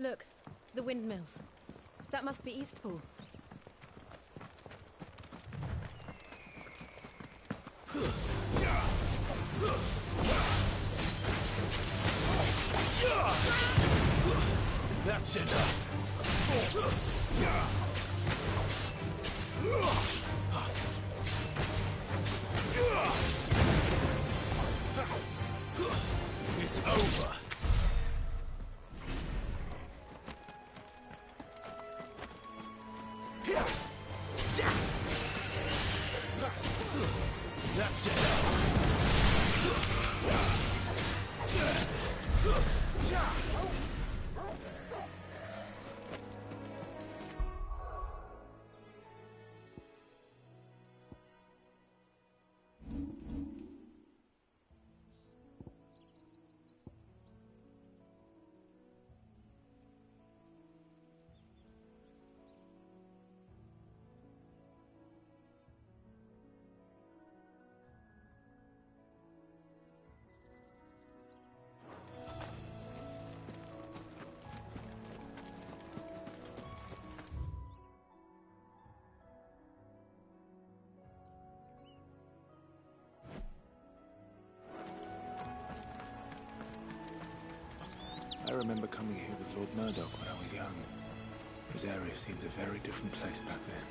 Look, the windmills. That must be Eastpool. That's enough. It's over. That's enough. I remember coming here with Lord Murdoch when I was young. This area seemed a very different place back then.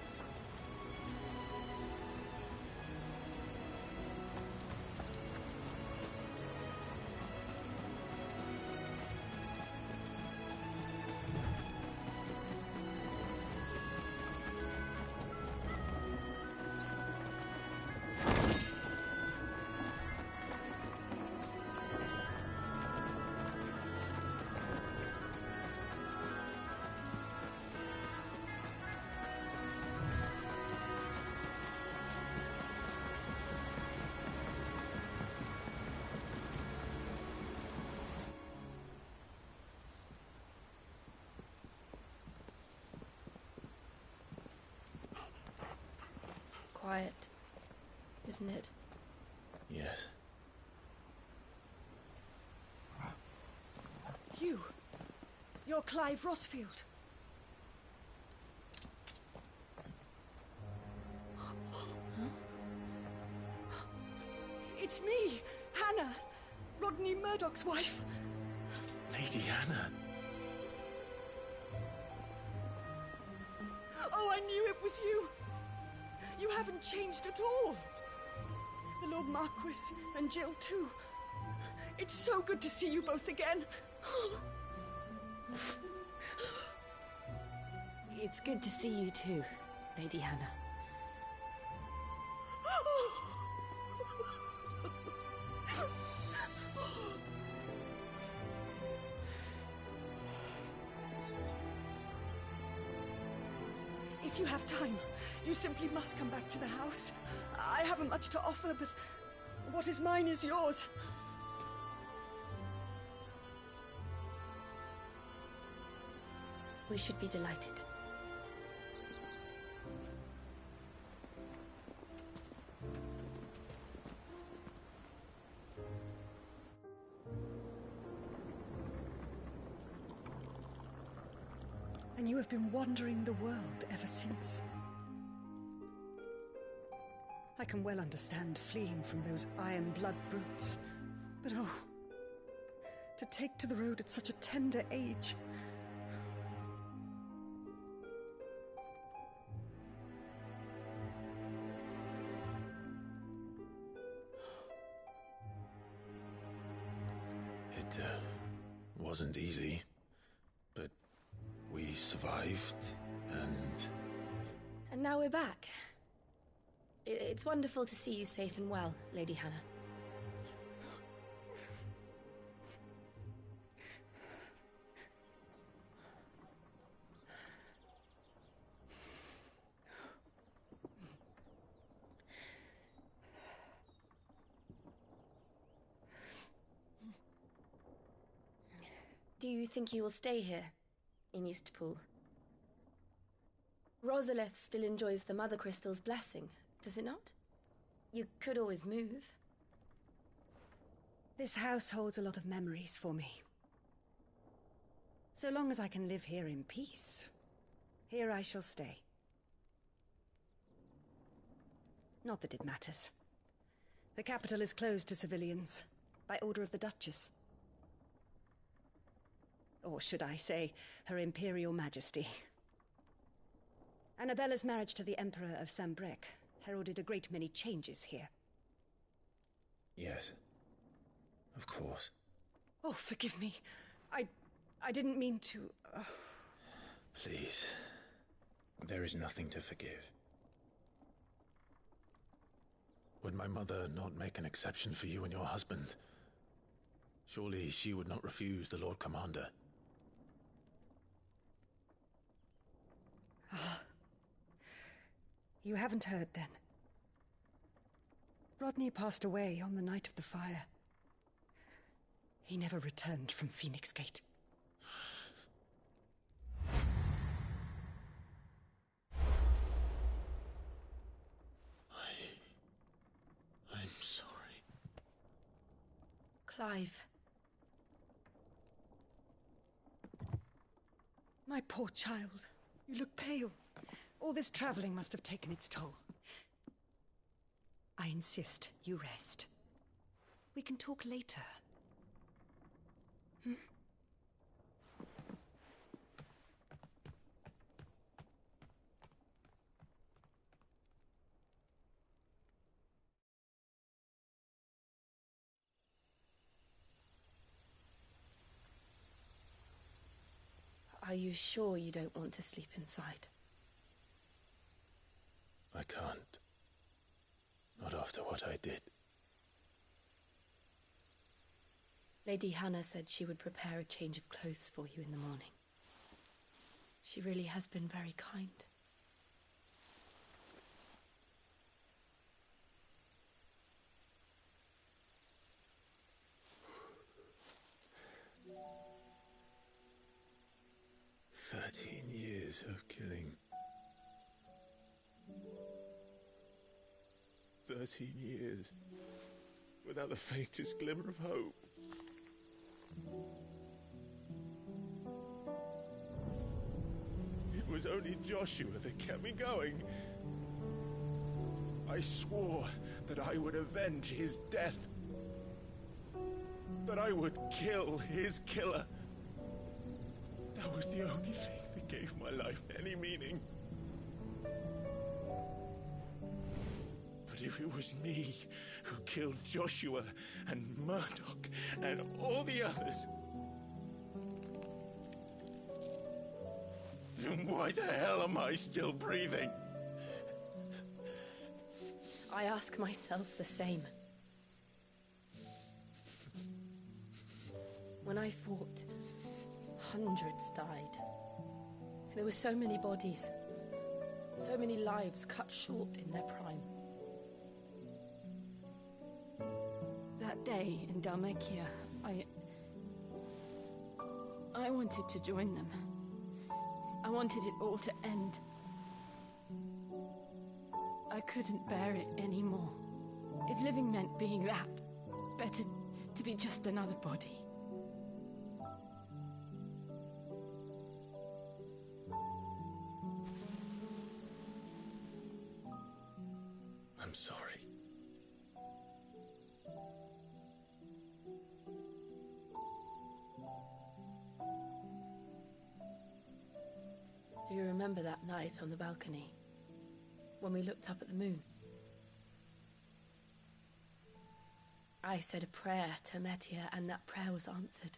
Quiet, isn't it? Yes. You're Clive Rossfield. It's me, Hannah, Rodney Murdoch's wife. Lady Hannah. Oh, I knew it was you. You haven't changed at all. The Lord Marquis and Jill too. It's so good to see you both again. It's good to see you too, Lady Hannah. If you have time, you simply must come back to the house. I haven't much to offer, but what is mine is yours. We should be delighted. And you have been wandering the world ever since. I can well understand fleeing from those iron blood brutes, but oh, to take to the road at such a tender age. It wasn't easy, but we survived, and... And now we're back. It's wonderful to see you safe and well, Lady Hannah. Do you think you will stay here, in Eastpool? Rosalith still enjoys the Mother Crystal's blessing, does it not? You could always move. This house holds a lot of memories for me. So long as I can live here in peace, here I shall stay. Not that it matters. The capital is closed to civilians, by order of the Duchess. Or should I say, Her Imperial Majesty. Annabella's marriage to the Emperor of Sambrec heralded a great many changes here. Yes. Of course. Oh, forgive me. I didn't mean to... Please. There is nothing to forgive. Would my mother not make an exception for you and your husband? Surely she would not refuse the Lord Commander. You haven't heard, then. Rodney passed away on the night of the fire. He never returned from Phoenix Gate. I'm sorry. Clive. My poor child. You look pale. All this traveling must have taken its toll. I insist you rest. We can talk later. Hmm? Are you sure you don't want to sleep inside? I can't. Not after what I did. Lady Hannah said she would prepare a change of clothes for you in the morning. She really has been very kind. Years of killing. 13 years without the faintest glimmer of hope. It was only Joshua that kept me going. I swore that I would avenge his death. That I would kill his killer. That was the only thing that gave my life any meaning. But if it was me who killed Joshua and Murdoch and all the others, then why the hell am I still breathing? I ask myself the same. When I fought, hundreds died. There were so many bodies, so many lives cut short in their prime. That day in Dalmekia, I wanted to join them. I wanted it all to end. I couldn't bear it anymore. If living meant being that, better to be just another body. I'm sorry. Do you remember that night on the balcony, when we looked up at the moon? I said a prayer to Metia, and that prayer was answered.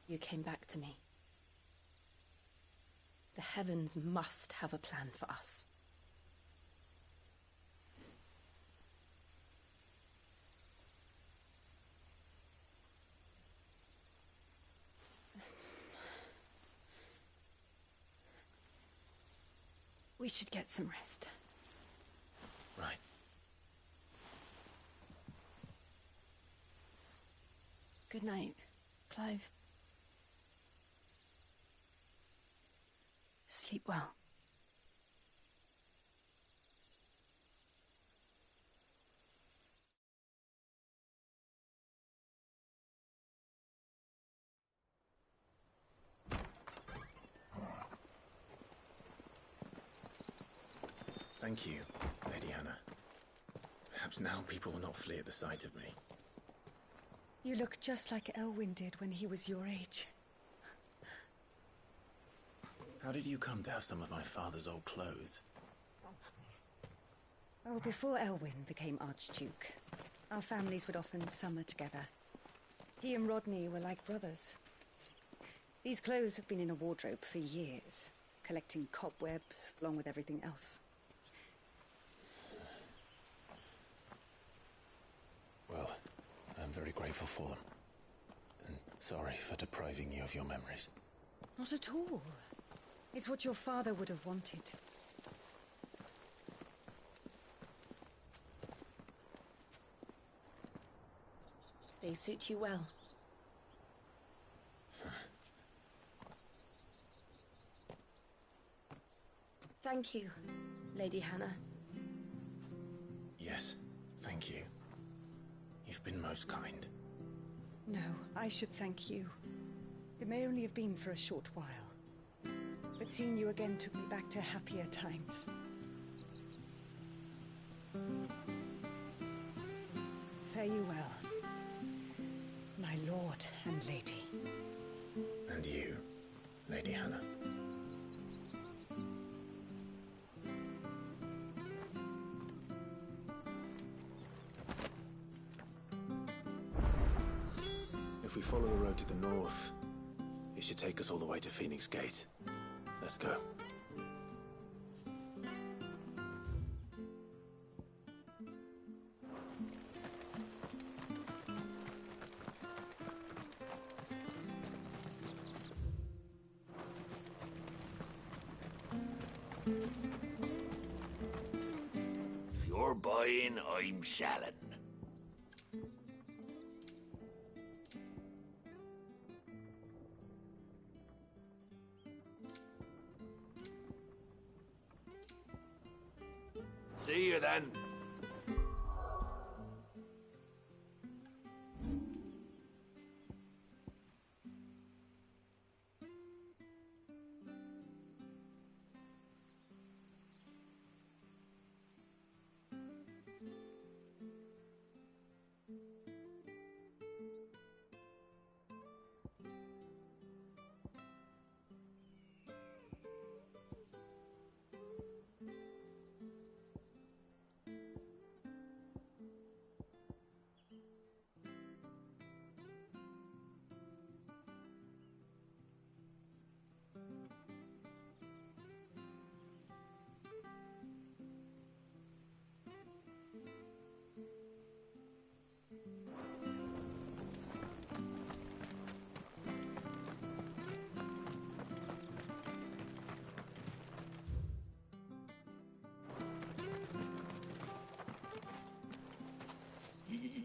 You came back to me. The heavens must have a plan for us. We should get some rest. Right. Good night, Clive. Sleep well. Thank you, Lady Hannah. Perhaps now people will not flee at the sight of me. You look just like Elwyn did when he was your age. How did you come to have some of my father's old clothes? Oh, before Elwyn became Archduke, our families would often summer together. He and Rodney were like brothers. These clothes have been in a wardrobe for years, collecting cobwebs along with everything else. Well, I'm very grateful for them. And sorry for depriving you of your memories. Not at all. It's what your father would have wanted. They suit you well. Thank you, Lady Hannah. Yes, thank you. You've been most kind. No, I should thank you. It may only have been for a short while, but seeing you again took me back to happier times. Fare you well, my lord and lady. And you, Lady Hannah. If we follow the road to the north, it should take us all the way to Phoenix Gate. Let's go. If you're buying, I'm selling. See you then.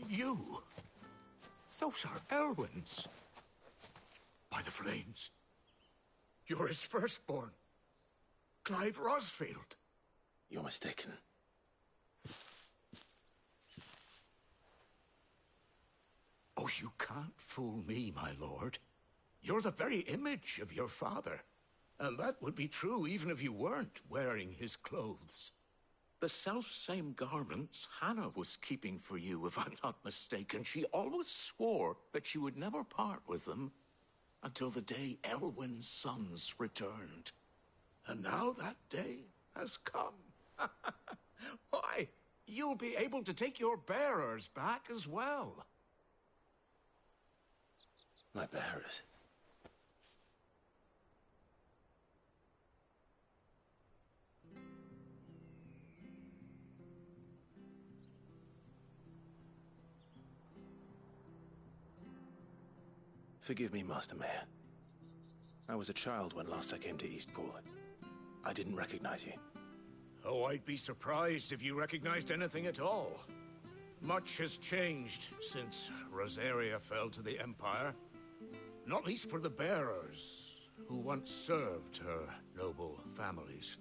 You? Those are Elwyn's. By the flames. You're his firstborn. Clive Rosfield. You're mistaken. Oh, you can't fool me, my lord. You're the very image of your father. And that would be true even if you weren't wearing his clothes. The self-same garments Hannah was keeping for you, if I'm not mistaken. She always swore that she would never part with them until the day Elwyn's sons returned. And now that day has come. Why, you'll be able to take your bearers back as well. My bearers. Forgive me, Master Mayor. I was a child when last I came to Eastpool. I didn't recognize you. Oh, I'd be surprised if you recognized anything at all. Much has changed since Rosaria fell to the Empire. Not least for the bearers, who once served her noble families.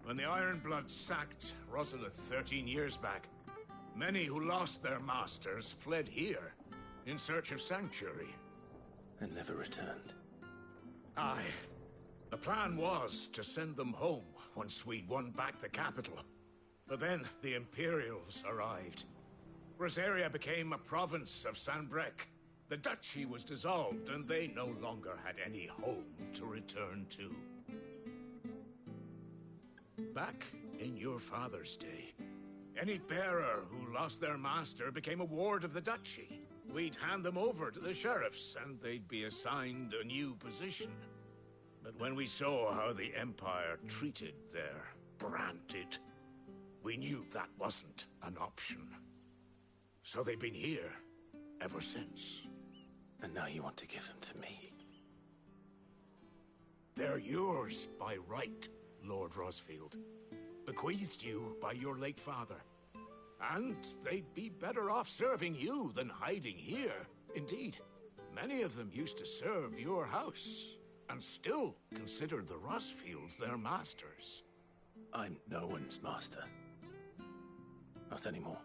When the Ironbloods sacked Rosalith 13 years back, many who lost their masters fled here in search of sanctuary. And never returned. Aye. The plan was to send them home once we'd won back the capital. But then the Imperials arrived. Rosaria became a province of Sanbreque. The duchy was dissolved, and they no longer had any home to return to. Back in your father's day, any bearer who lost their master became a ward of the duchy. We'd hand them over to the sheriffs, and they'd be assigned a new position. But when we saw how the Empire treated their branded, we knew that wasn't an option. So they've been here ever since. And now you want to give them to me? They're yours by right, Lord Rosfield. Bequeathed you by your late father. And they'd be better off serving you than hiding here. Indeed, many of them used to serve your house, and still considered the Rosfields their masters. I'm no one's master. Not anymore.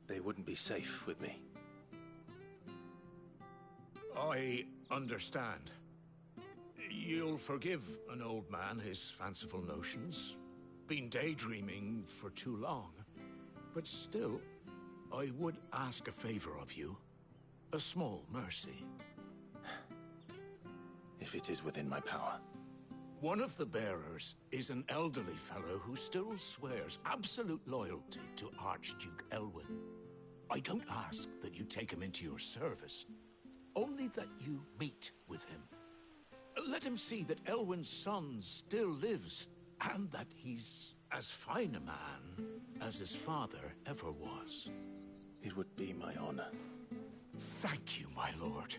They wouldn't be safe with me. I understand. You'll forgive an old man his fanciful notions. Been daydreaming for too long. But still, I would ask a favor of you. A small mercy. If it is within my power. One of the bearers is an elderly fellow who still swears absolute loyalty to Archduke Elwyn. I don't ask that you take him into your service, only that you meet with him. Let him see that Elwyn's son still lives, and that he's as fine a man as his father ever was. It would be my honor. Thank you, my lord.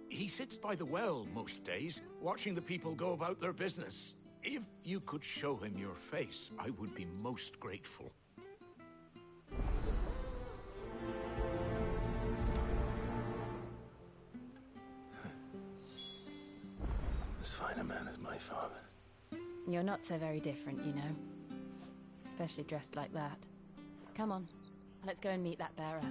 He sits by the well most days, watching the people go about their business. If you could show him your face, I would be most grateful. As fine a man as my father. You're not so very different, you know. Especially dressed like that. Come on, let's go and meet that bearer.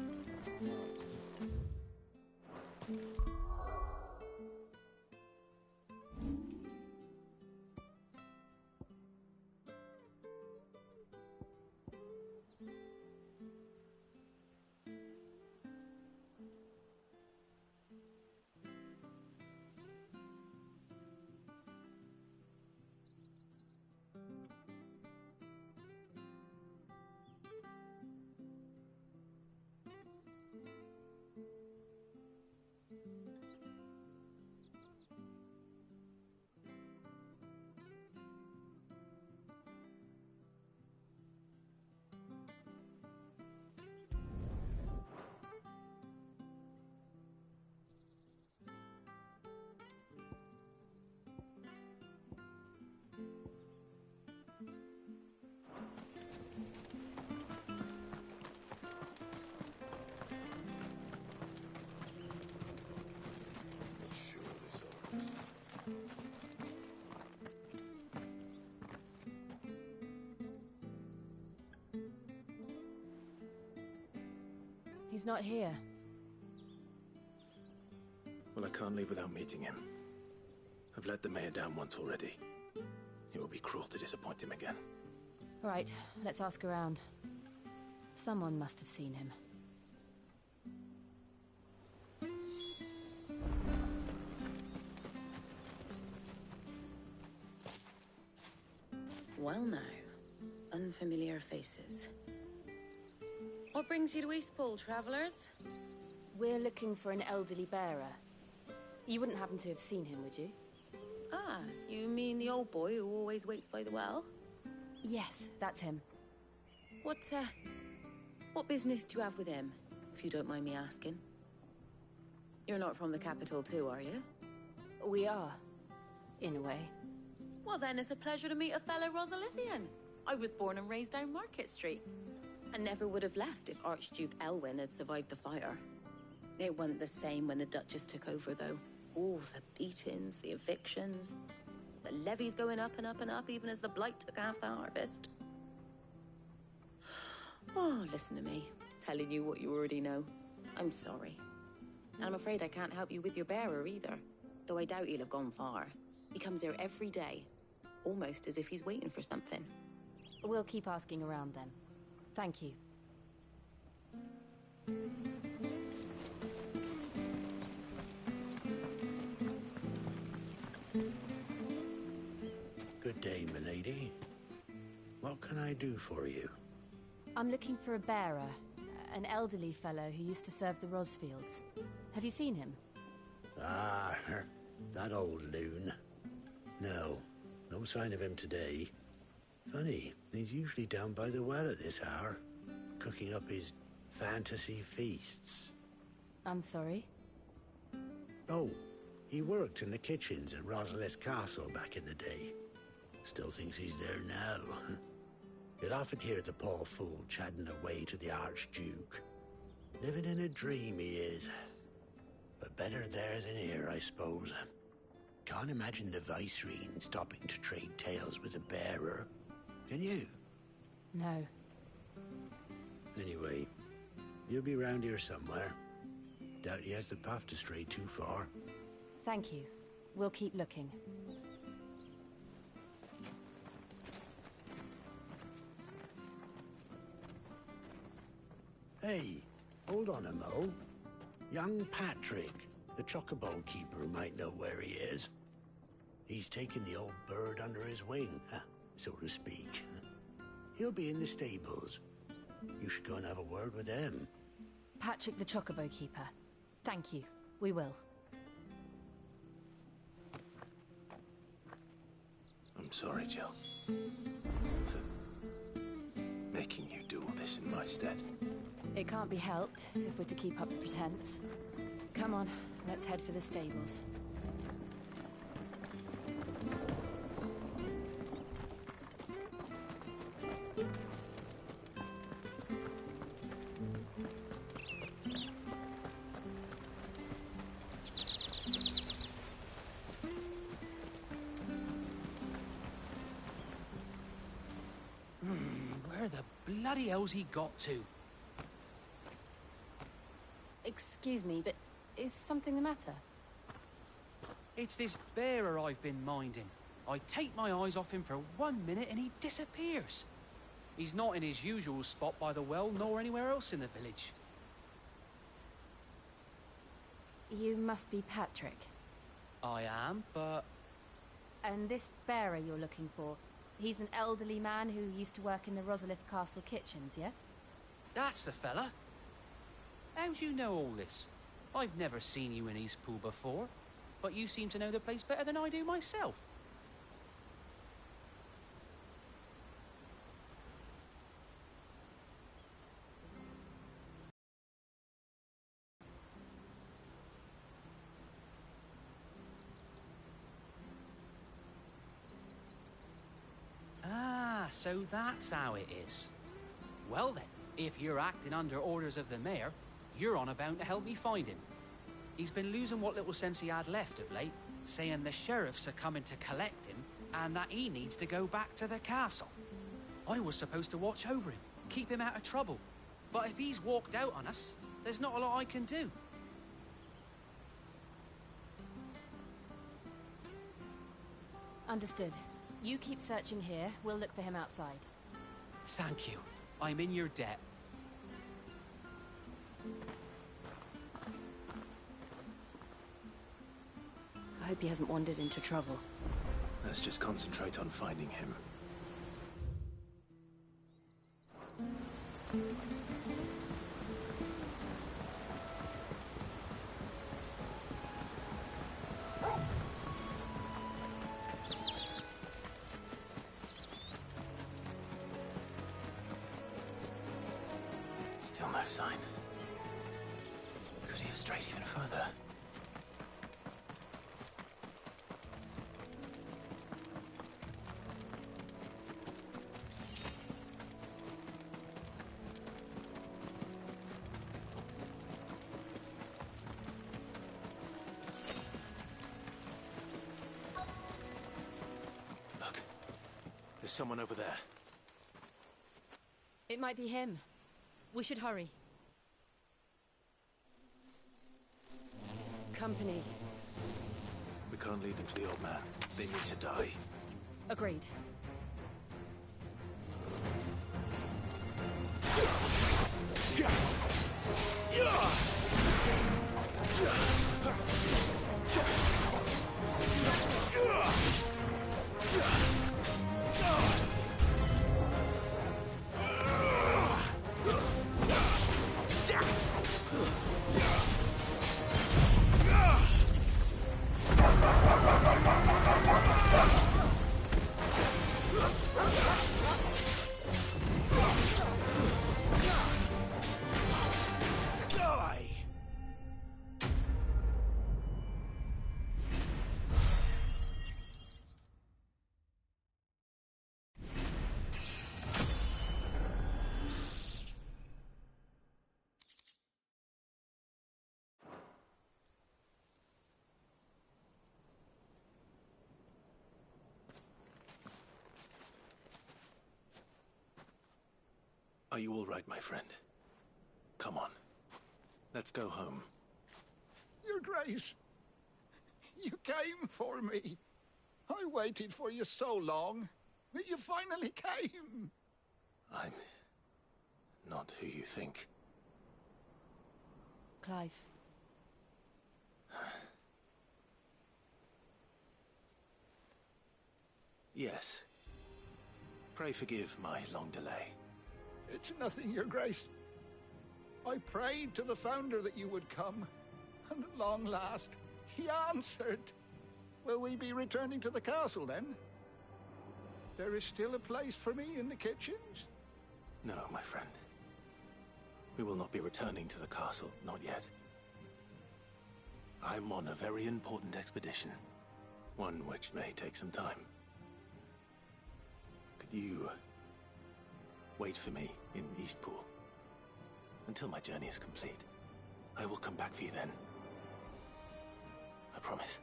He's not here. Well, I can't leave without meeting him. I've let the mayor down once already. It would be cruel to disappoint him again. Right, let's ask around. Someone must have seen him. Well now, unfamiliar faces. What brings you to Eastpool, travellers? We're looking for an elderly bearer. You wouldn't happen to have seen him, would you? Ah, you mean the old boy who always waits by the well? Yes, that's him. What business do you have with him, if you don't mind me asking? You're not from the capital too, are you? We are, in a way. Well then, it's a pleasure to meet a fellow Rosalithian. I was born and raised down Market Street. and never would have left if Archduke Elwyn had survived the fire. It wasn't the same when the Duchess took over, though. All the beatings, the evictions, the levies going up and up and up, even as the Blight took half the harvest. Oh, listen to me, telling you what you already know. I'm sorry. And I'm afraid I can't help you with your bearer either, though I doubt he'll have gone far. He comes here every day, almost as if he's waiting for something. We'll keep asking around then. Thank you. Good day, milady. What can I do for you? I'm looking for a bearer, an elderly fellow who used to serve the Rosfields. Have you seen him? Ah, that old loon. No sign of him today. Funny, he's usually down by the well at this hour, cooking up his fantasy feasts. I'm sorry? Oh, he worked in the kitchens at Rosalith Castle back in the day. Still thinks he's there now. You'd often hear the poor fool chatting away to the Archduke. Living in a dream he is. But better there than here, I suppose. Can't imagine the Viceroy stopping to trade tales with a bearer. Can you? No. Anyway, you'll be round here somewhere. Doubt he has the path to stray too far. Thank you. We'll keep looking. Hey, hold on a mo. Young Patrick, the chocobo keeper, might know where he is. He's taken the old bird under his wing, so to speak. He'll be in the stables. You should go and have a word with him. Patrick the chocobo keeper. Thank you. We will. I'm sorry, Jill. For making you do all this in my stead. It can't be helped if we're to keep up the pretense. Come on, let's head for the stables. Where the bloody hell's he got to? Excuse me, but is something the matter? It's this bearer I've been minding. I take my eyes off him for 1 minute and he disappears. He's not in his usual spot by the well, nor anywhere else in the village. You must be Patrick. I am, but... And this bearer you're looking for, he's an elderly man who used to work in the Rosalith Castle kitchens, yes? That's the fella. How'd you know all this? I've never seen you in Eastpool before, but you seem to know the place better than I do myself. Ah, so that's how it is. Well then, if you're acting under orders of the mayor, you're on about to help me find him. He's been losing what little sense he had left of late, saying the sheriffs are coming to collect him and that he needs to go back to the castle. I was supposed to watch over him, keep him out of trouble. But if he's walked out on us, there's not a lot I can do. Understood. You keep searching here, we'll look for him outside. Thank you. I'm in your debt. I hope he hasn't wandered into trouble. Let's just concentrate on finding him. Still no sign. Could he have strayed even further? someone over there. It might be him. We should hurry. Company. We can't lead them to the old man. They need to die. Agreed. Are you all right, my friend? Come on. Let's go home. Your Grace, you came for me. I waited for you so long, but you finally came. I'm not who you think. Clive. Yes. Pray forgive my long delay. It's nothing, Your Grace. I prayed to the Founder that you would come, and at long last, he answered. Will we be returning to the castle, then? There is still a place for me in the kitchens? No, my friend. We will not be returning to the castle, not yet. I'm on a very important expedition, one which may take some time. Could you wait for me in Eastpool until my journey is complete? I will come back for you then. I promise.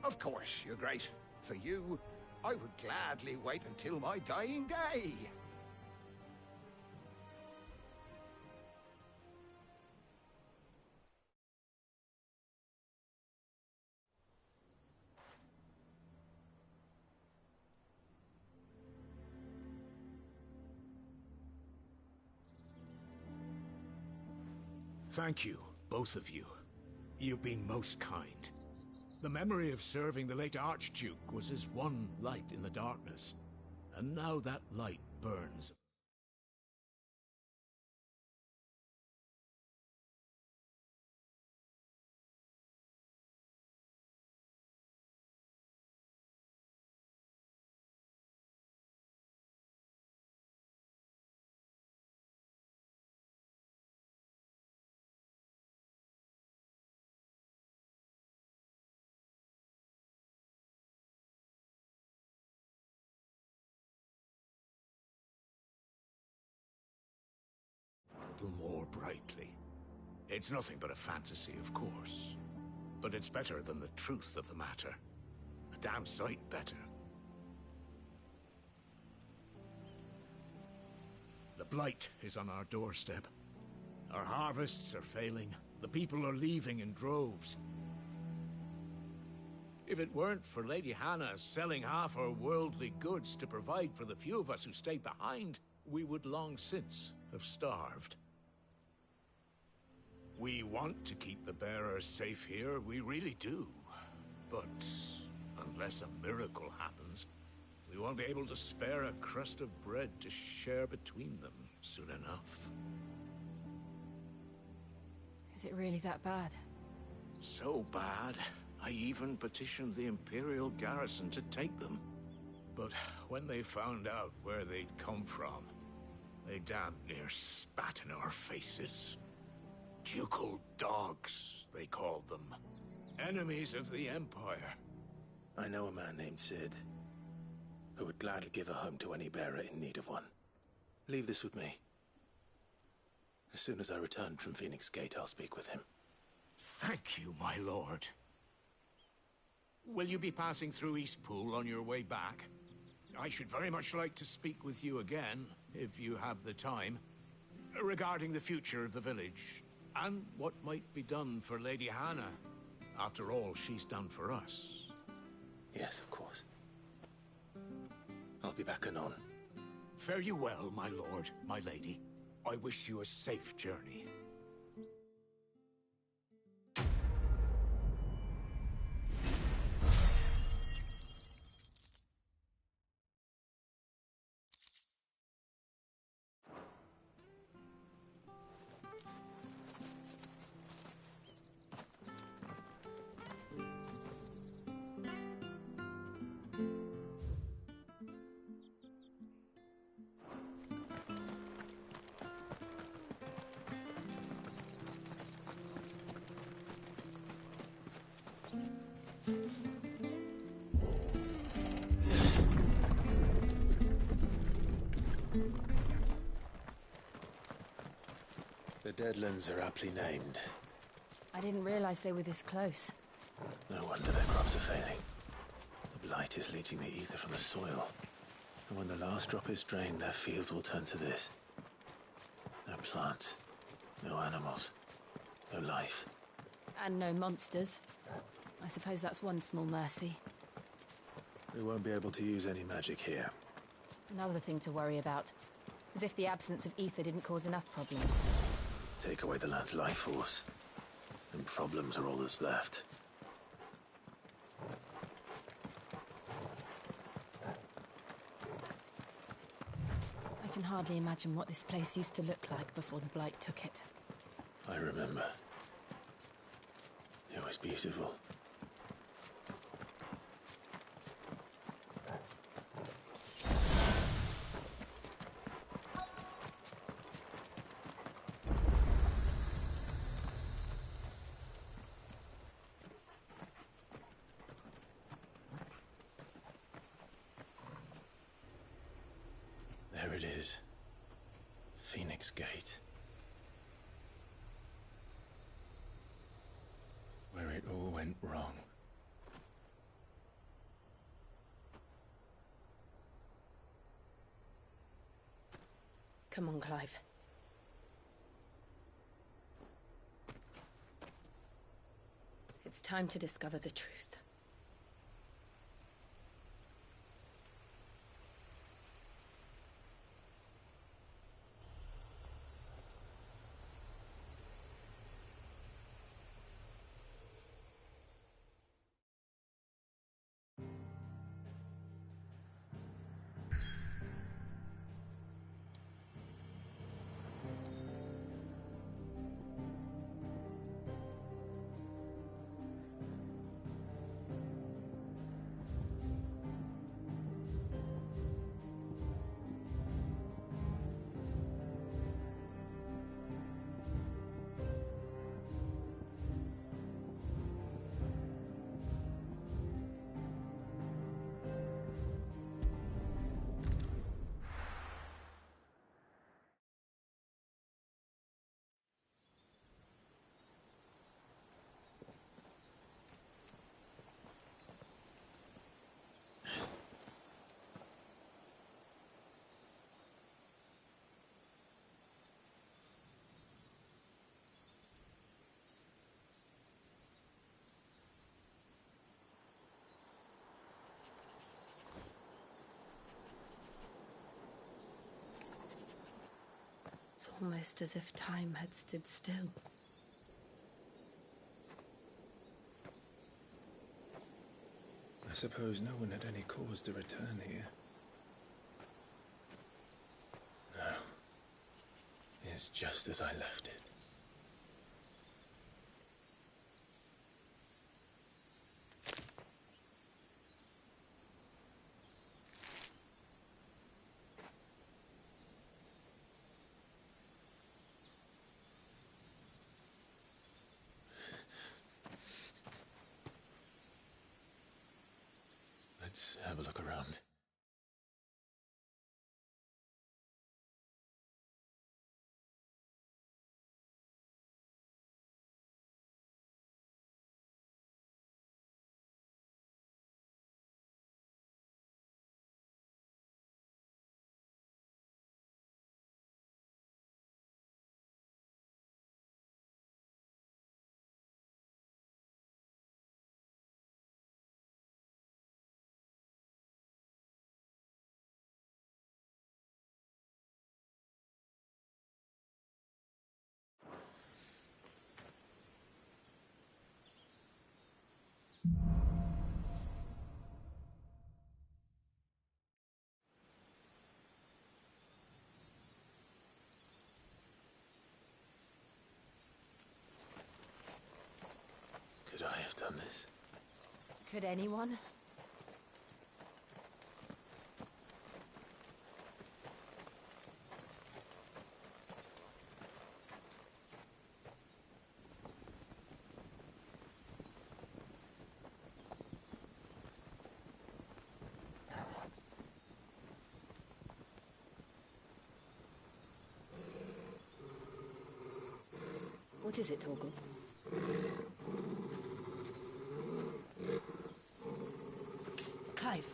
Of course, Your Grace. For you, I would gladly wait until my dying day. Thank you, both of you. You've been most kind. The memory of serving the late Archduke was as one light in the darkness, and now that light burns. A little more brightly. It's nothing but a fantasy, of course. But it's better than the truth of the matter. A damn sight better. The blight is on our doorstep. Our harvests are failing. The people are leaving in droves. If it weren't for Lady Hannah selling half her worldly goods to provide for the few of us who stayed behind, we would long since have starved. We want to keep the bearers safe here, we really do. But unless a miracle happens, we won't be able to spare a crust of bread to share between them soon enough. Is it really that bad? So bad, I even petitioned the Imperial garrison to take them. But when they found out where they'd come from, they damn near spat in our faces. Ducal dogs, they called them. Enemies of the Empire. I know a man named Sid, who would gladly give a home to any bearer in need of one. Leave this with me. As soon as I return from Phoenix Gate, I'll speak with him. Thank you, my lord. Will you be passing through Eastpool on your way back? I should very much like to speak with you again, if you have the time, regarding the future of the village, and what might be done for Lady Hannah. After all, she's done for us. Yes, of course. I'll be back anon. Fare you well, my lord, my lady. I wish you a safe journey. The Deadlands are aptly named. I didn't realize they were this close. No wonder their crops are failing. The blight is leaching the ether from the soil. And when the last drop is drained, their fields will turn to this. No plants, no animals, no life. And no monsters. I suppose that's one small mercy. We won't be able to use any magic here. Another thing to worry about. As if the absence of ether didn't cause enough problems. Take away the lad's life force, and problems are all that's left. I can hardly imagine what this place used to look like before the Blight took it. I remember. It was beautiful. There it is. Phoenix Gate. Where it all went wrong. Come on, Clive. It's time to discover the truth. It's almost as if time had stood still. I suppose no one had any cause to return here. No. It's just as I left it. Let's have a look around. Could anyone? What is it, Torgal? Clive.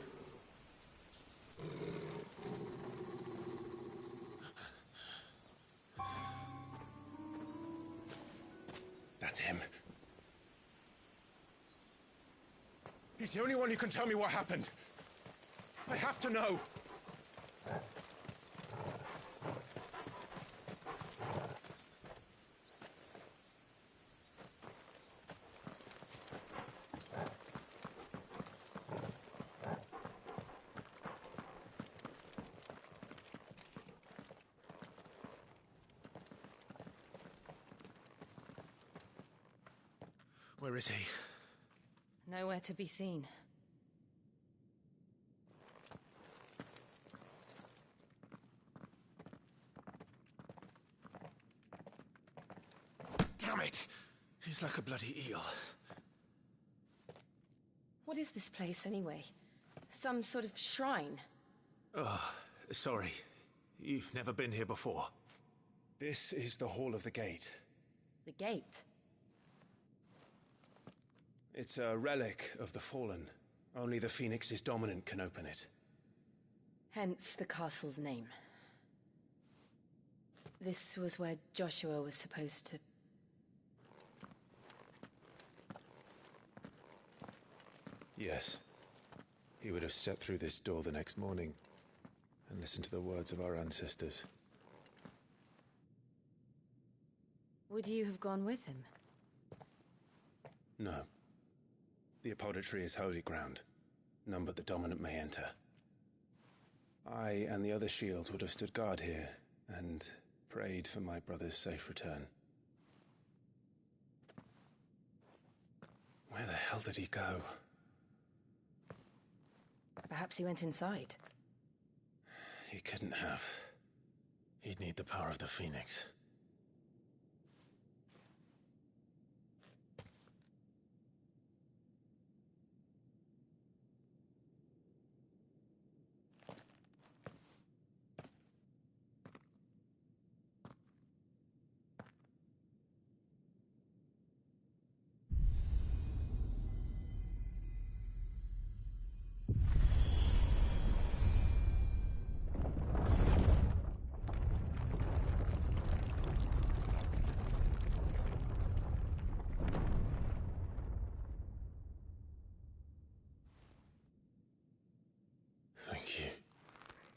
That's him. He's the only one who can tell me what happened. I have to know. Where is he? Nowhere to be seen. Damn it! He's like a bloody eel. What is this place, anyway? Some sort of shrine? Oh, sorry. You've never been here before. This is the Hall of the Gate. The gate? It's a relic of the Fallen. Only the Phoenix's dominant can open it. Hence the castle's name. This was where Joshua was supposed to... Yes. He would have stepped through this door the next morning and listened to the words of our ancestors. Would you have gone with him? No. The apodatory is holy ground. None but the dominant may enter. I and the other shields would have stood guard here and prayed for my brother's safe return. Where the hell did he go? Perhaps he went inside. He couldn't have. He'd need the power of the Phoenix. Thank you,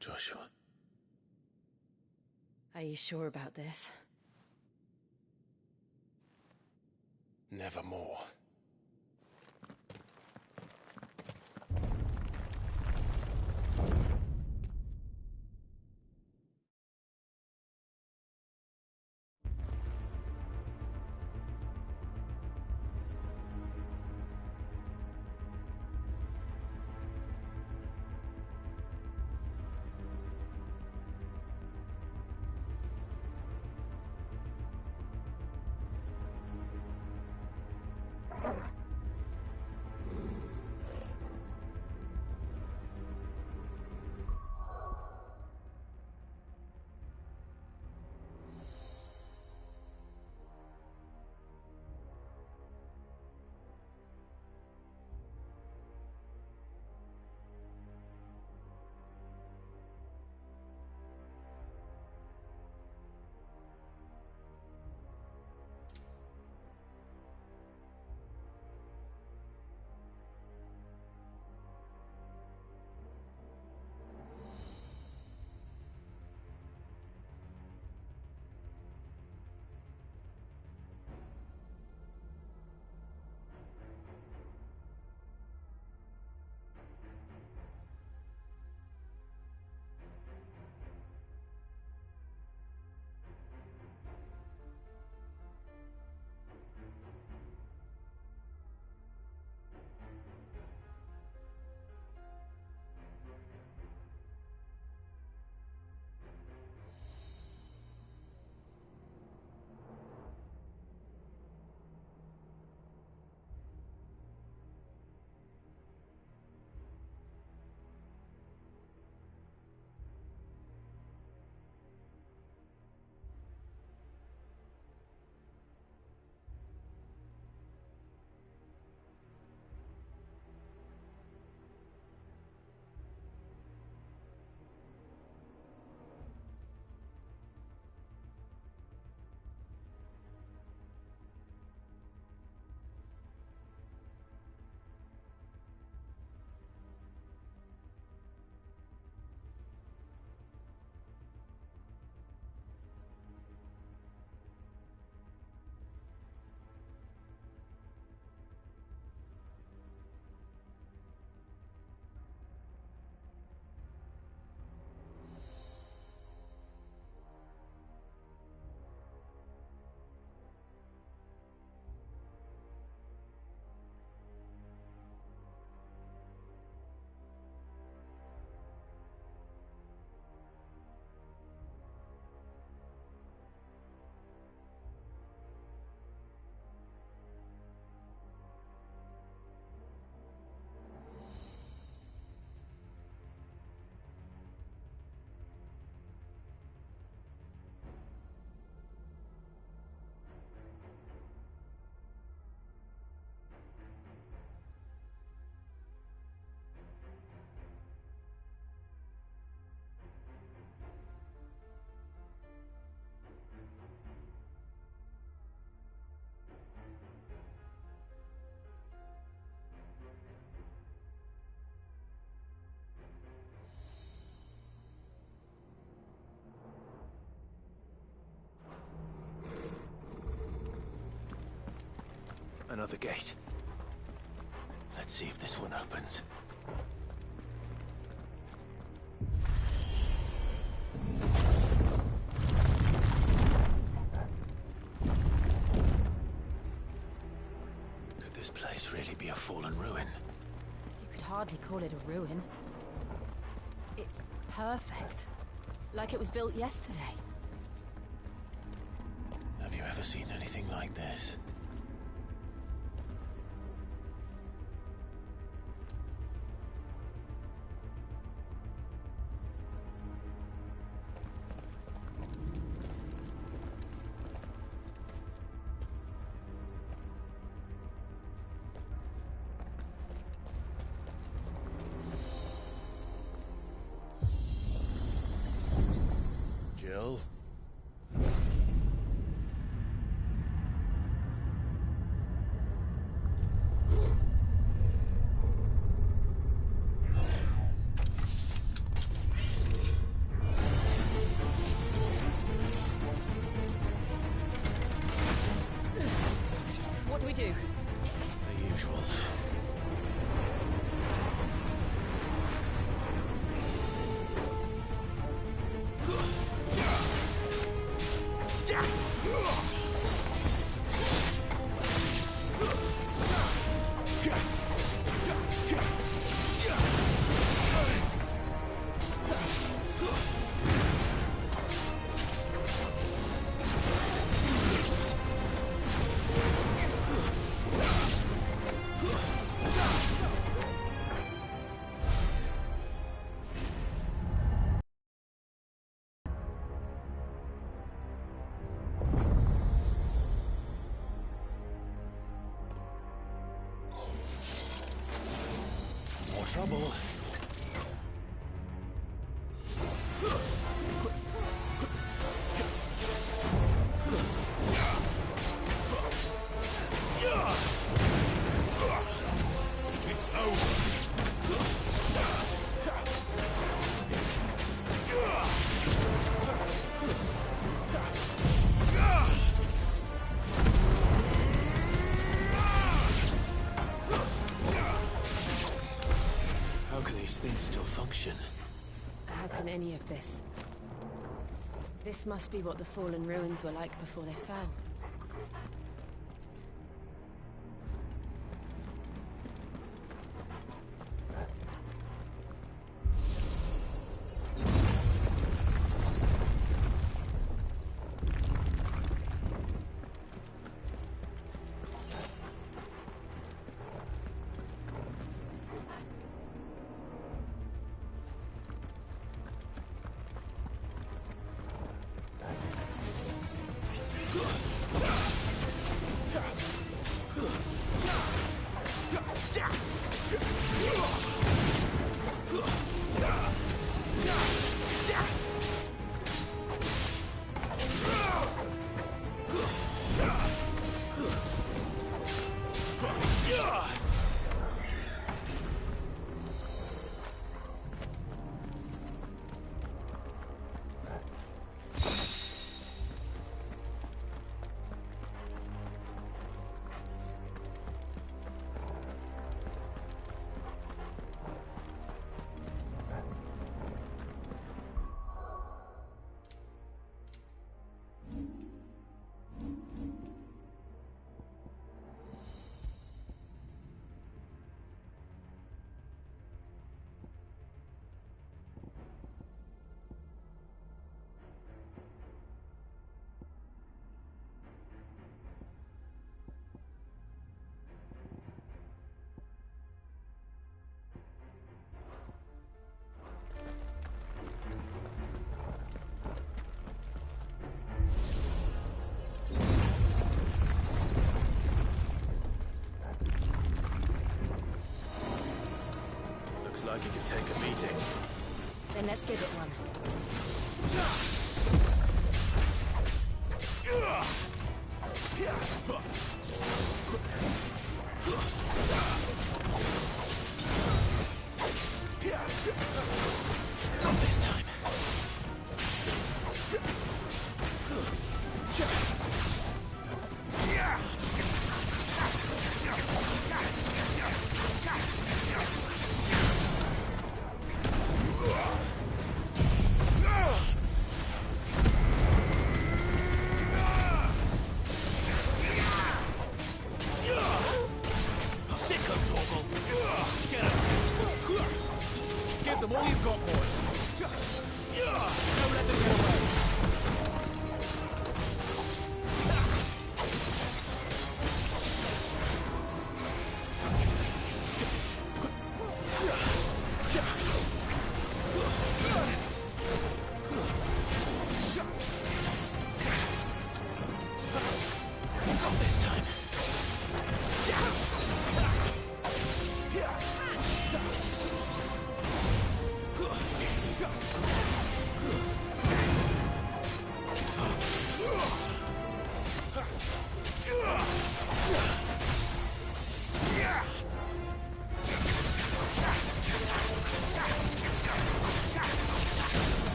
Joshua. Are you sure about this? Nevermore. Another gate. Let's see if this one opens. Could this place really be a fallen ruin? You could hardly call it a ruin. It's perfect. Like it was built yesterday. Have you ever seen anything like this? Jill? What do we do? The usual. More trouble. It's over. How can these things still function? How can any of this? This must be what the fallen ruins were like before they fell. Looks like it can take a beating. Then let's give it one. Not this time.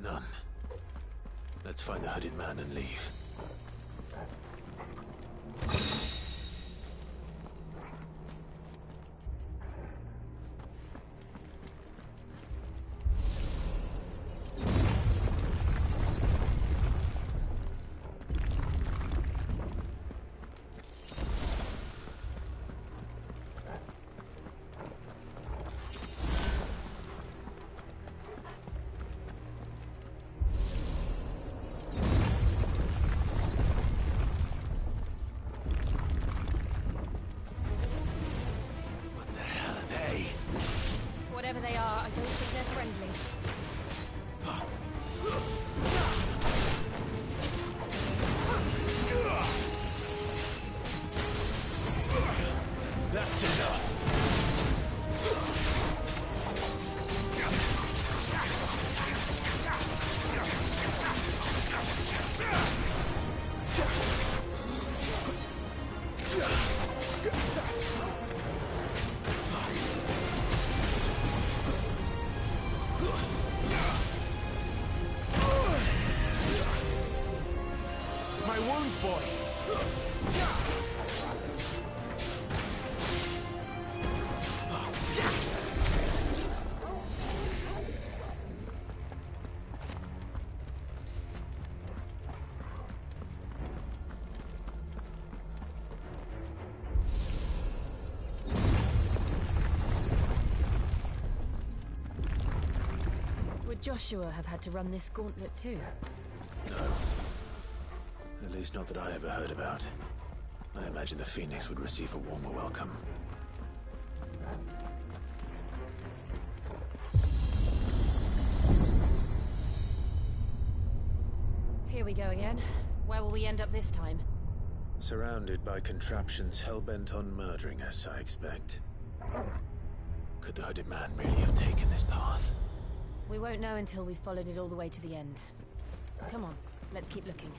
None. Let's find the hooded man and leave. Whatever they are, I don't think they're friendly. That's enough! My wounds, boy! Would Joshua have had to run this gauntlet too? No. At least not that I ever heard about. I imagine the Phoenix would receive a warmer welcome. Here we go again. Where will we end up this time? Surrounded by contraptions hell-bent on murdering us, I expect. Could the hooded man really have taken this path? We won't know until we've followed it all the way to the end. Come on, let's keep looking.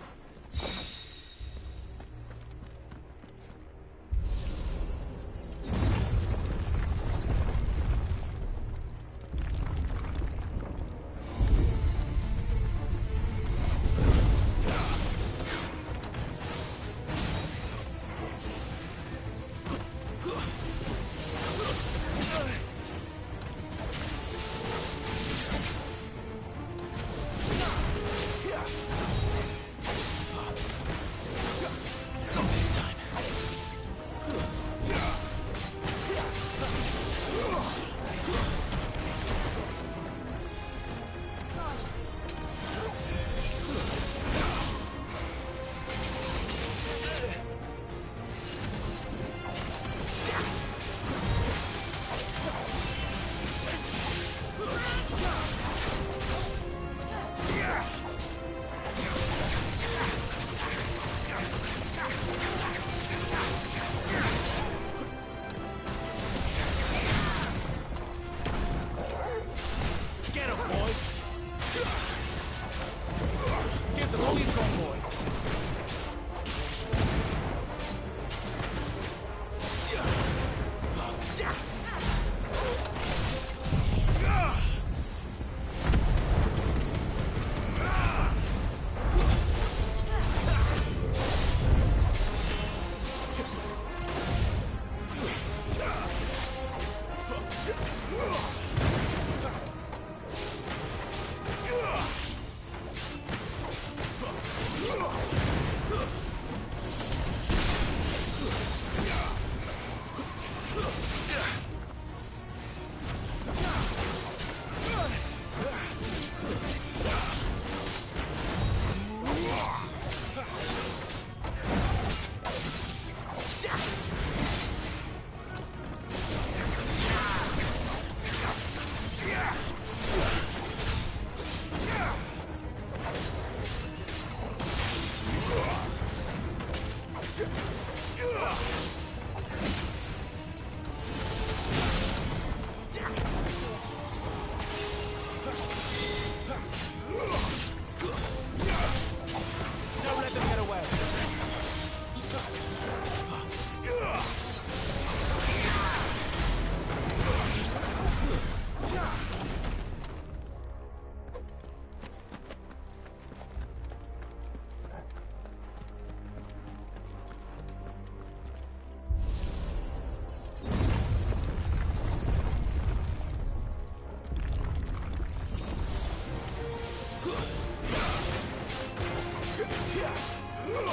Look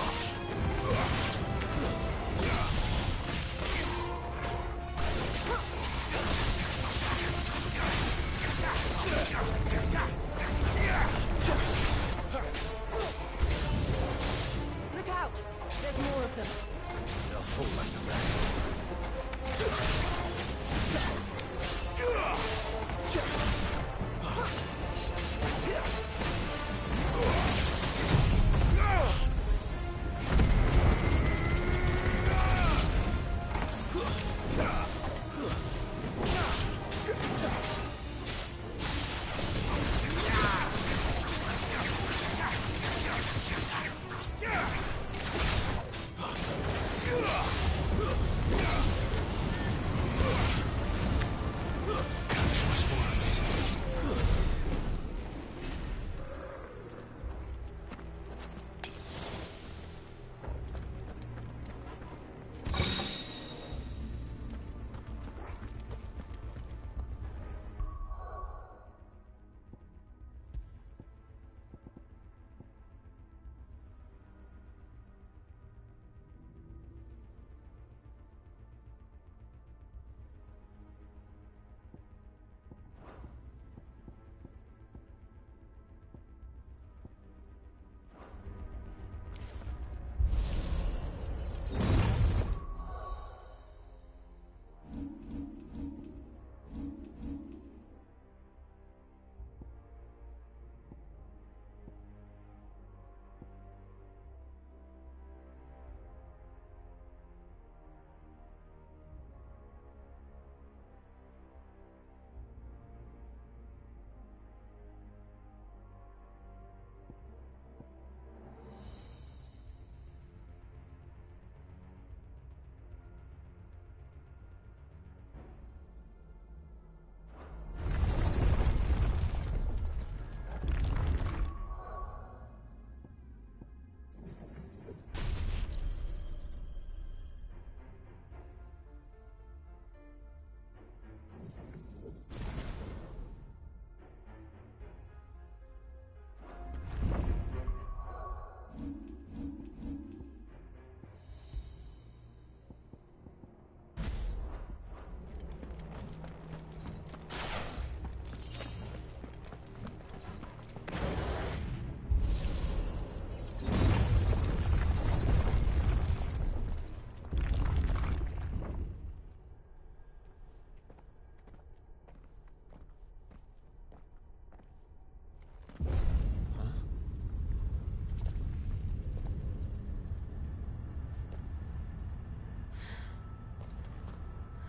out! There's more of them. They'll fall like the rest.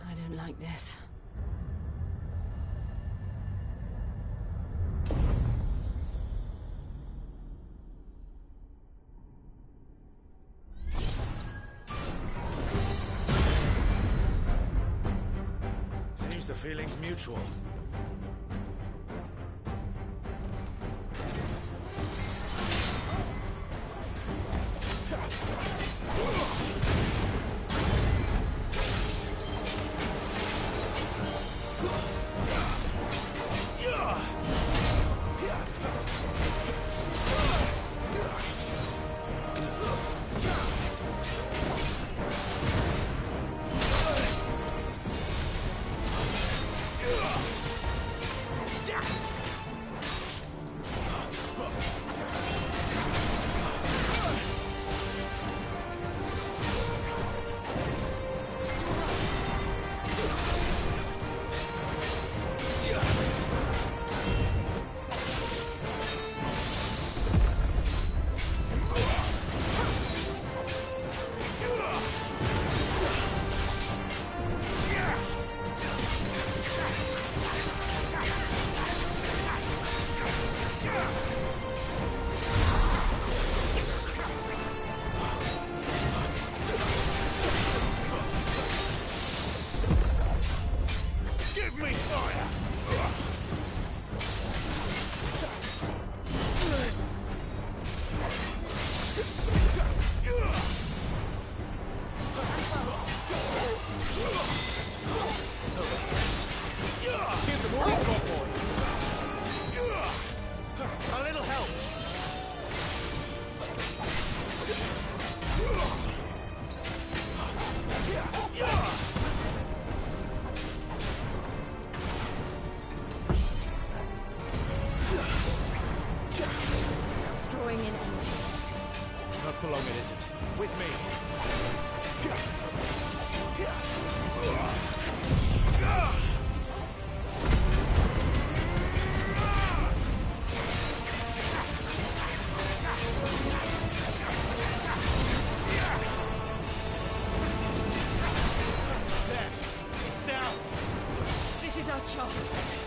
I don't like this. Seems the feeling's mutual. along it isn't. With me. There. It's down. This is our chance.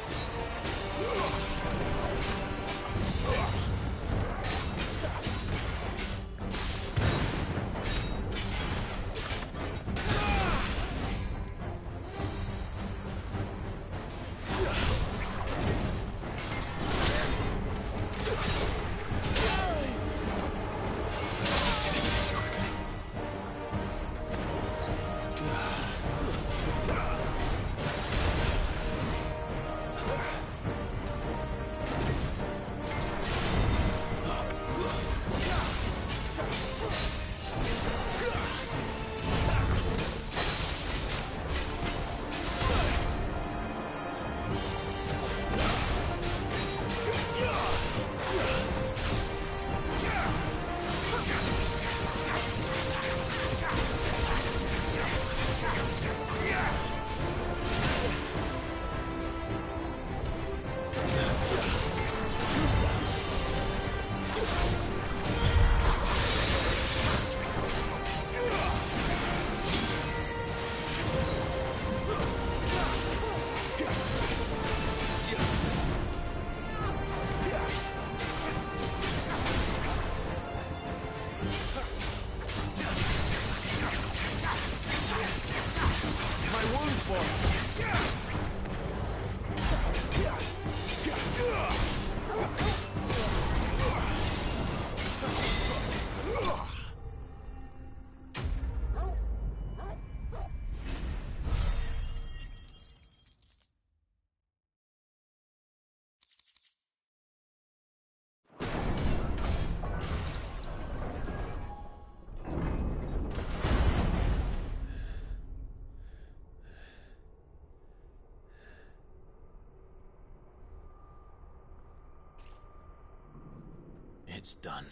It's done.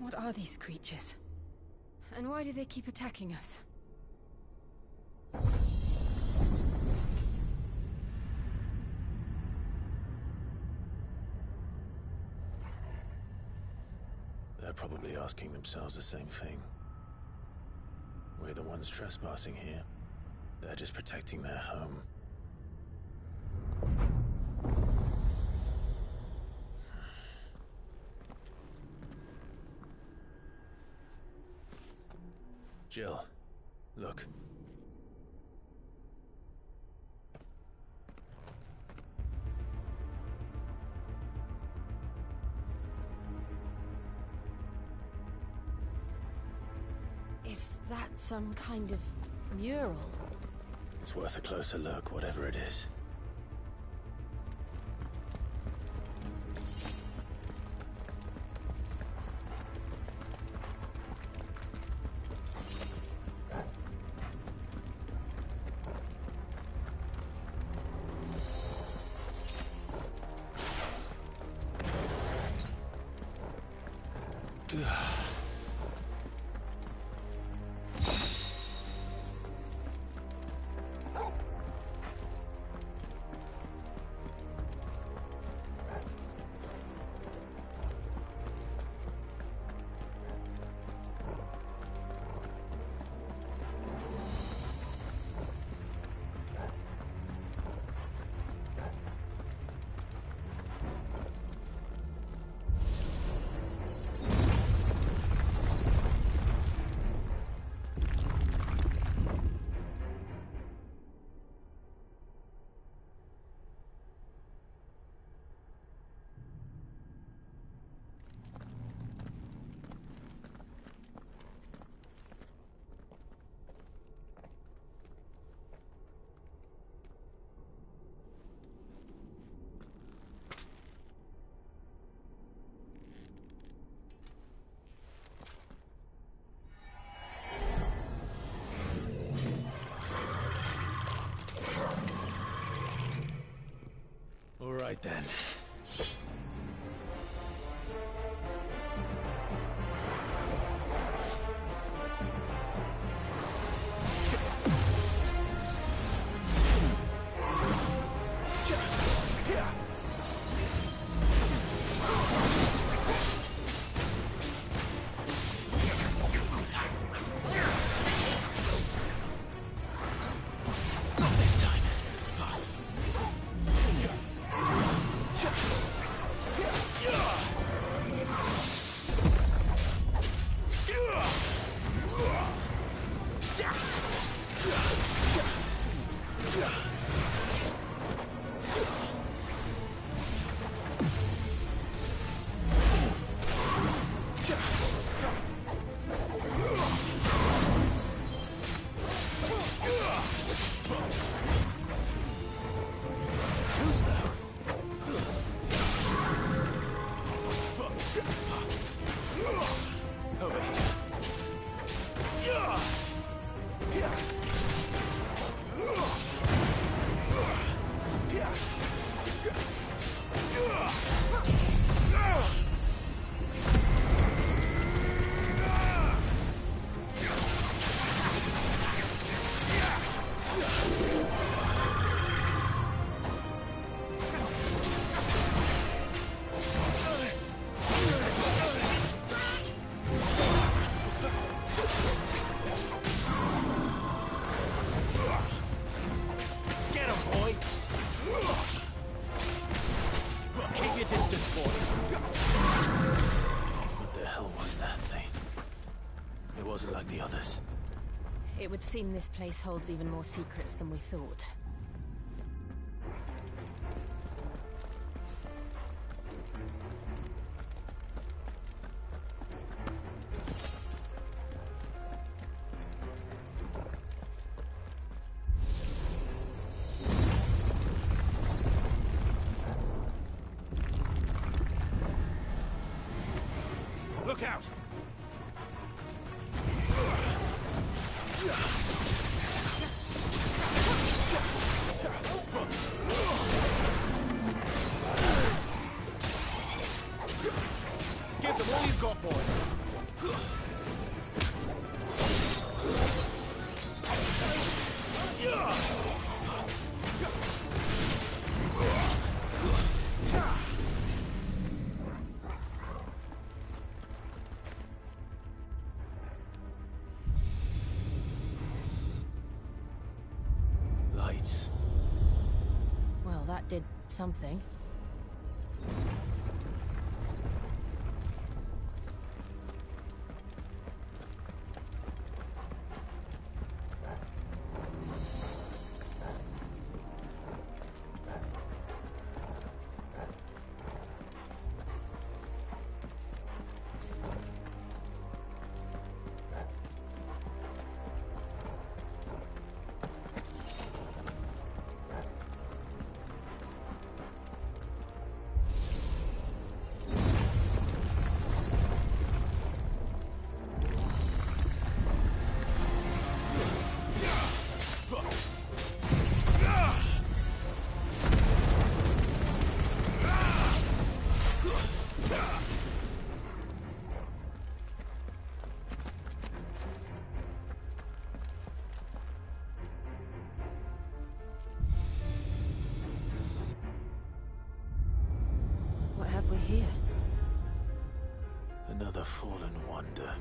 What are these creatures? And why do they keep attacking us? They're probably asking themselves the same thing. We're the ones trespassing here. They're just protecting their home. Jill, look. Is that some kind of mural? It's worth a closer look, whatever it is. right then. Like the others. It would seem this place holds even more secrets than we thought. Look out! Give them all you've got, boy. Lights. Well, that did something. What have we here? Another fallen wonder.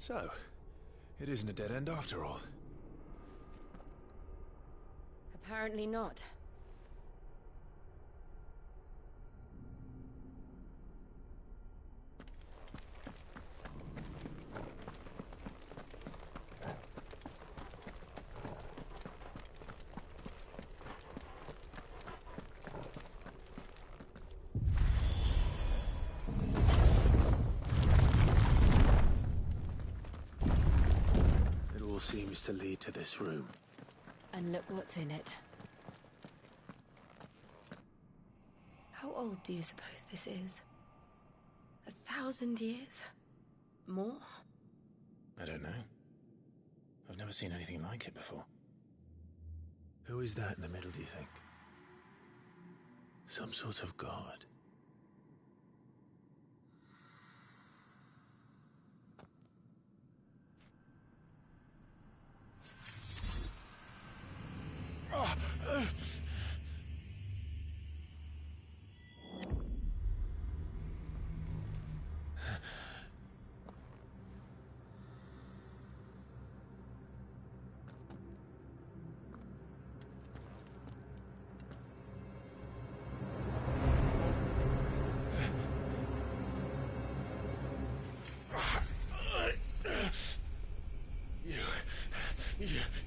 So, it isn't a dead end after all. Apparently not. It all seems to lead to this room. And look what's in it. How old do you suppose this is? 1,000 years? More? I don't know. I've never seen anything like it before. Who is that in the middle, do you think? Some sort of god?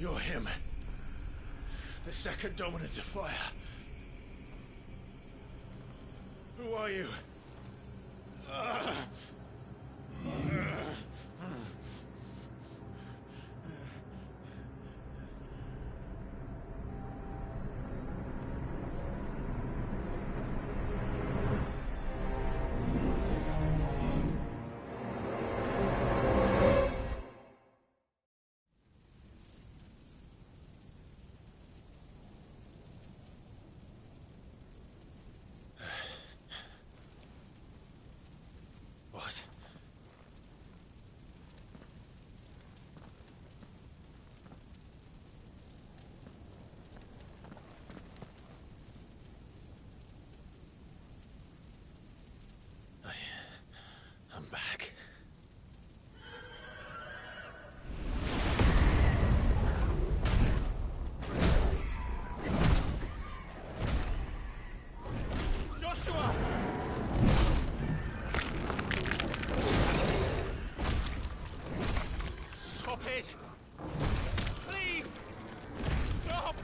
You're him. The second dominant of fire. Who are you? What? I'm back. Joshua! Stop it! Please! Stop!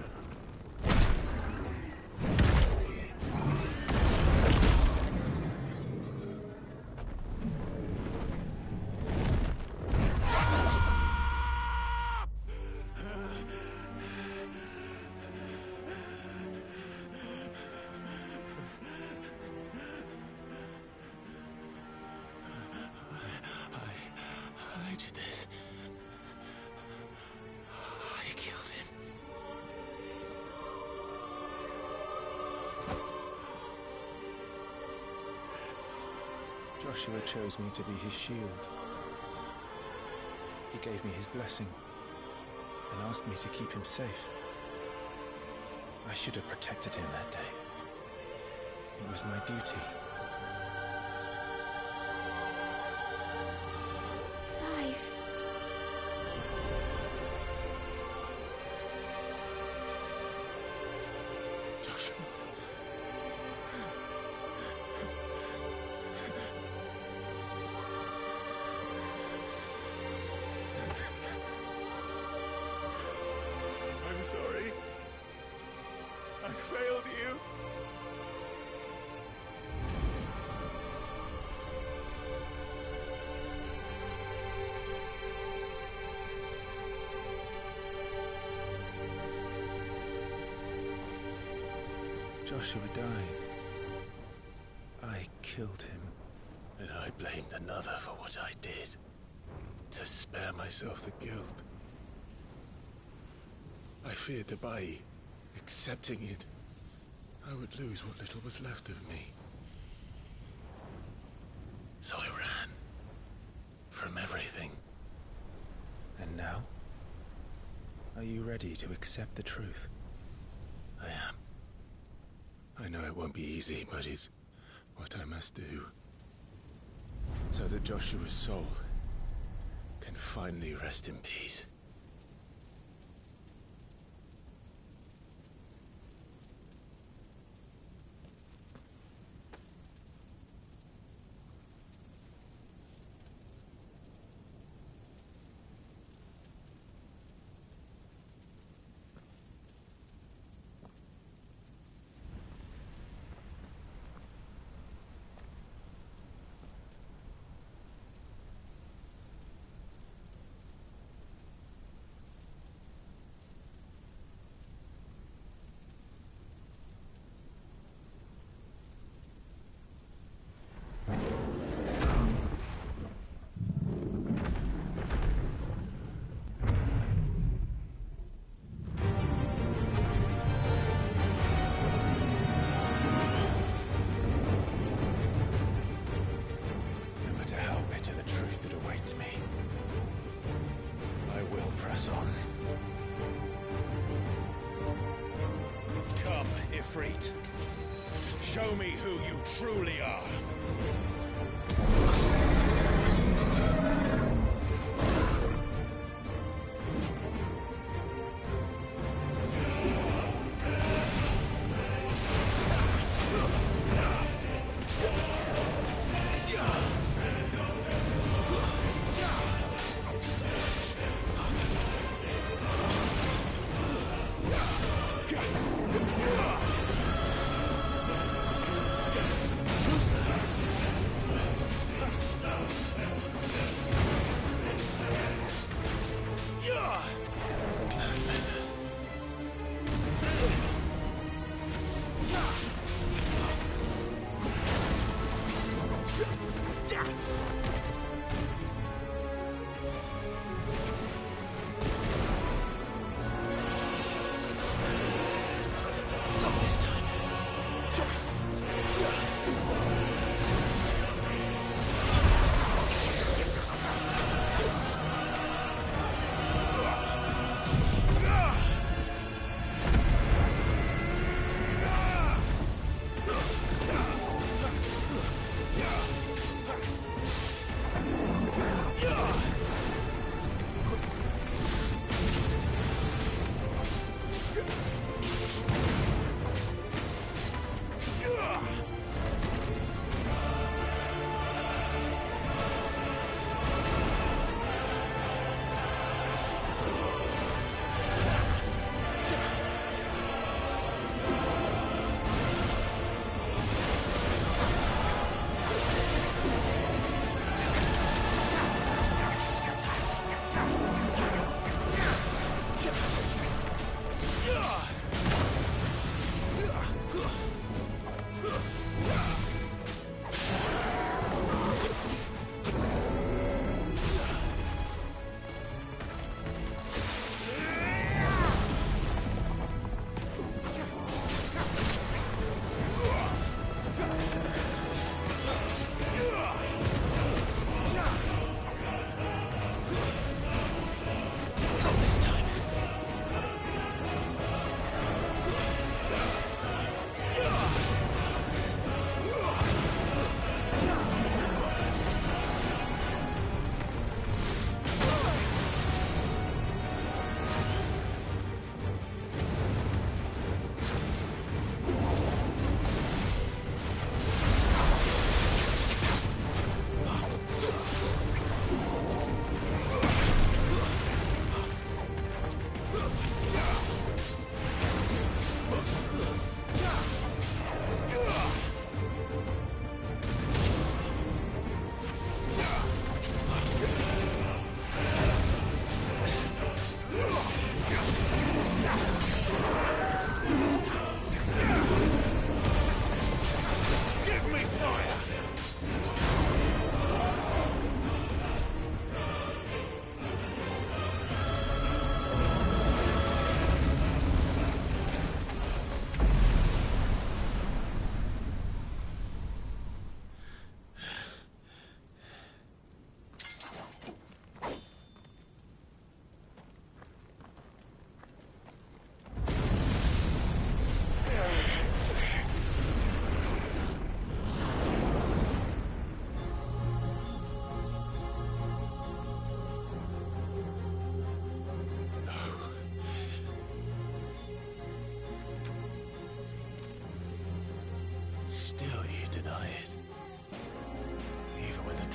I did this. I killed him. Joshua chose me to be his shield. He gave me his blessing and asked me to keep him safe. I should have protected him that day. It was my duty. Clive. Joshua. I'm sorry. I failed you. Joshua died. I killed him. And I blamed another for what I did. To spare myself the guilt. I feared that by accepting it, I would lose what little was left of me. So I ran. From everything. And now? Are you ready to accept the truth? I am. I know it won't be easy, but it's what I must do. So that Joshua's soul can finally rest in peace. Me. I will press on. Come, Ifrit. Show me who you truly are.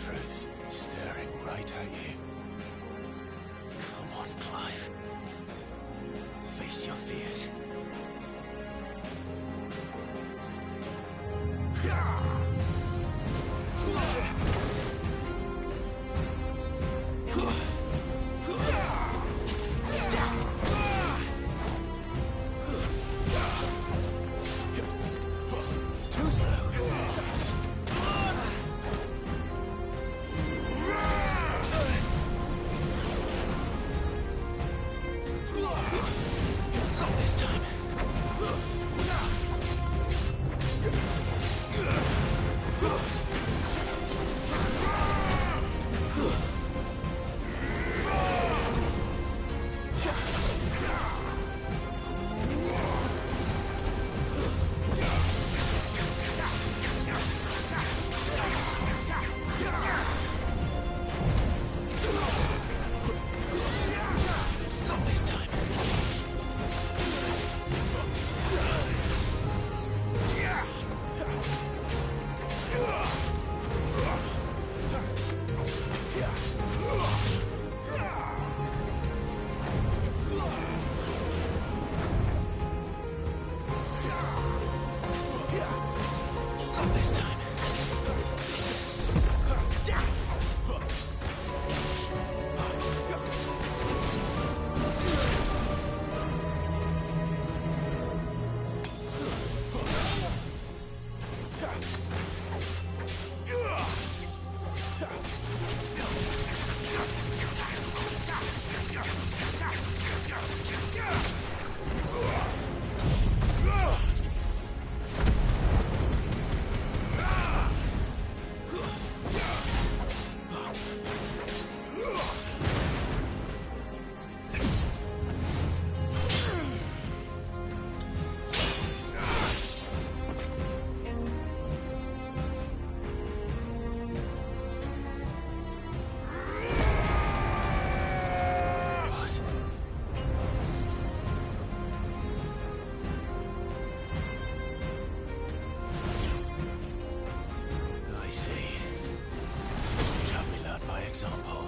truths staring right at you. Come on, Clive. Face your fears. Too slow. Not this time. Not this time. Not this time. I see. You'd have me learn by example.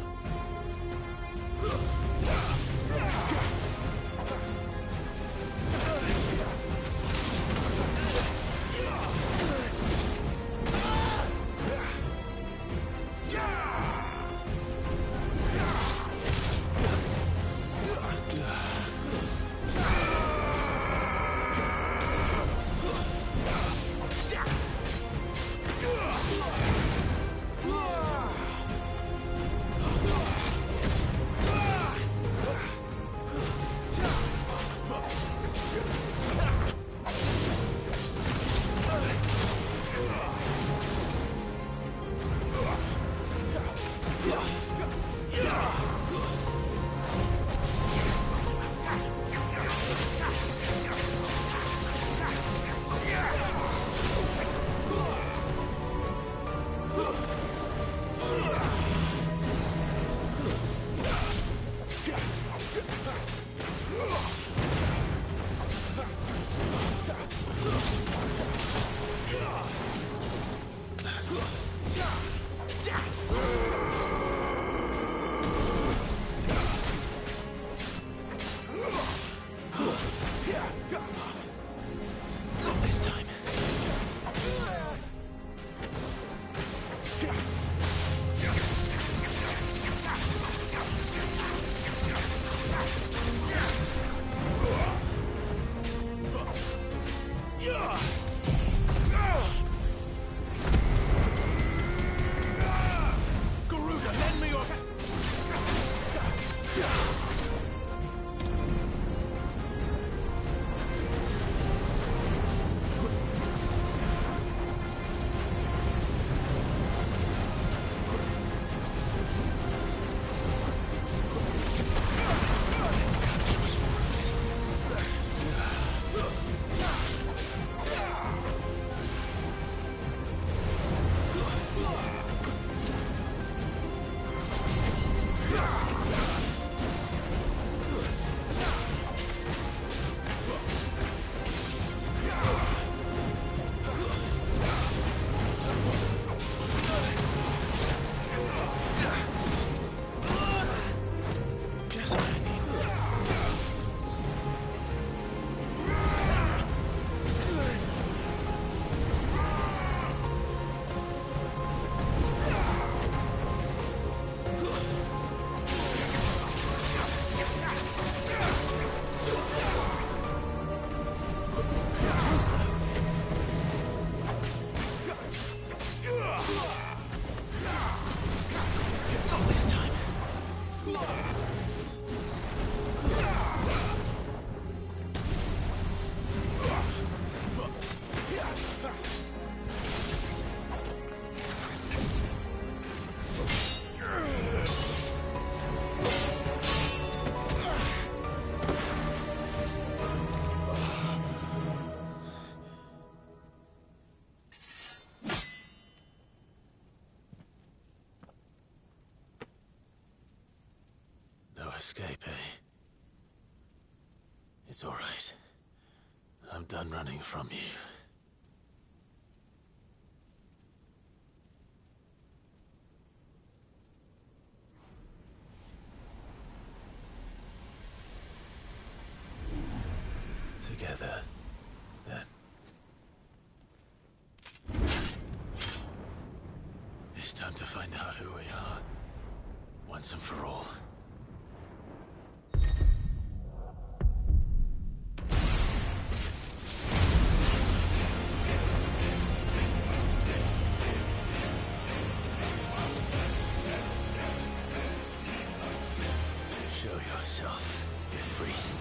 Not this time. escape, eh? It's all right. I'm done running from you. Together, then. It's time to find out who we are, once and for all. Show yourself, Ifrit.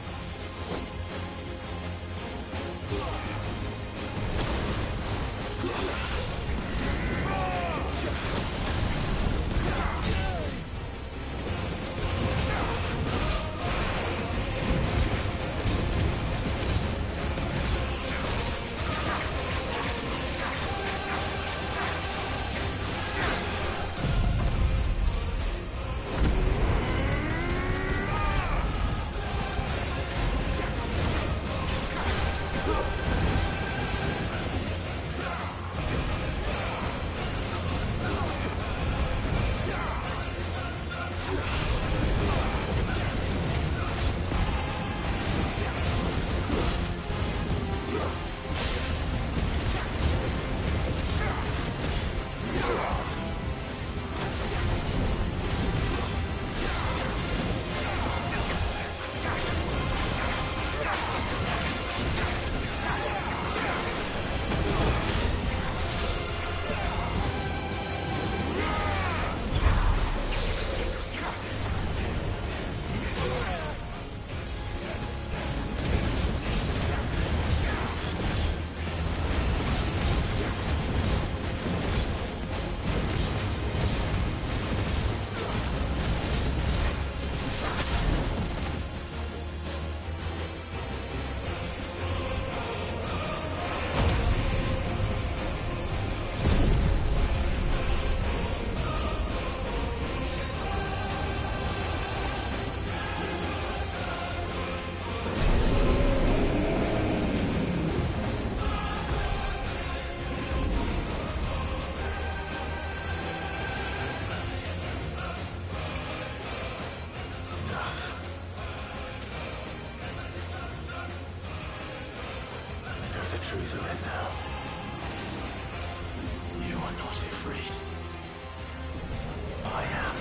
The truth of it now. You are not afraid. I am.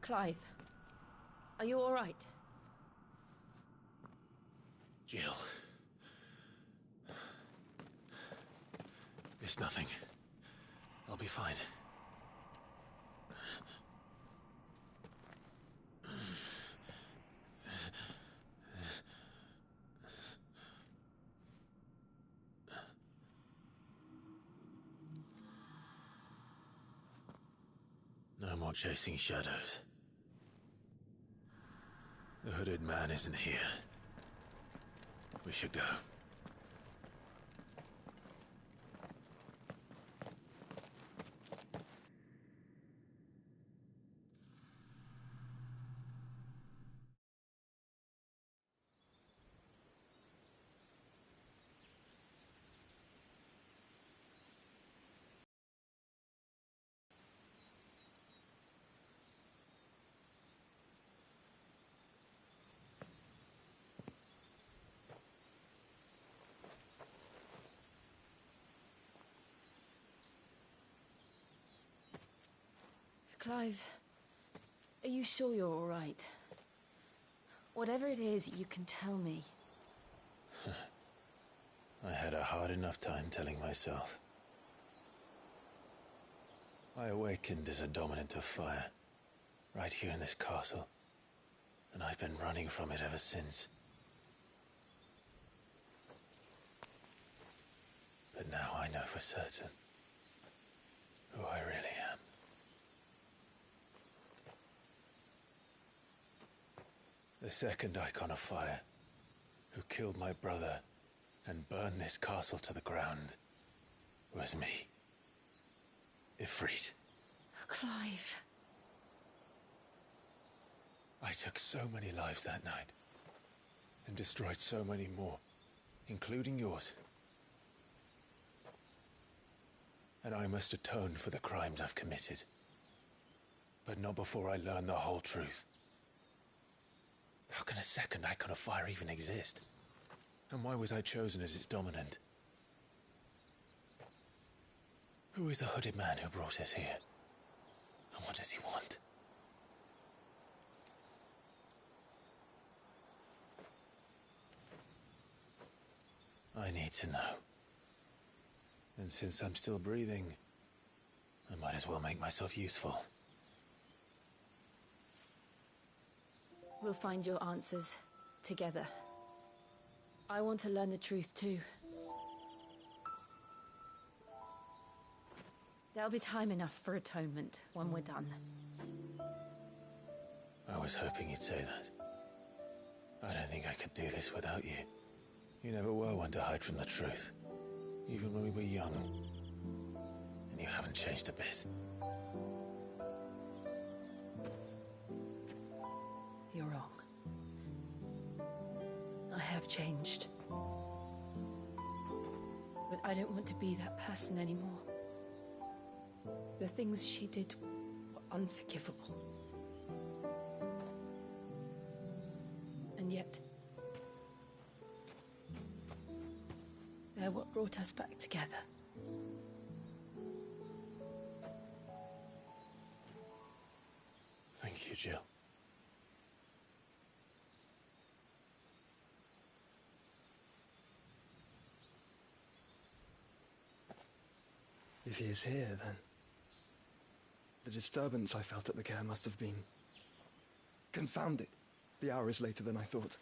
Clive, are you all right? Jill. It's nothing. I'll be fine. No more chasing shadows. The hooded man isn't here. We should go. Clive, are you sure you're all right? Whatever it is, you can tell me. I had a hard enough time telling myself. I awakened as a dominant of fire, right here in this castle, and I've been running from it ever since. But now I know for certain who I really am. The second icon of fire, who killed my brother and burned this castle to the ground, was me. Ifrit. Clive. I took so many lives that night, and destroyed so many more, including yours. And I must atone for the crimes I've committed. But not before I learn the whole truth. How can a second icon of fire even exist? And why was I chosen as its dominant? Who is the hooded man who brought us here? And what does he want? I need to know. And since I'm still breathing, I might as well make myself useful. We'll find your answers together. I want to learn the truth too. There'll be time enough for atonement when we're done. I was hoping you'd say that. I don't think I could do this without you. You never were one to hide from the truth, even when we were young. And you haven't changed a bit. You're wrong. I have changed. But I don't want to be that person anymore. The things she did were unforgivable. And yet, they're what brought us back together. Thank you, Jill. If he is here, then the disturbance I felt at the care must have been confounded. The hour is later than I thought.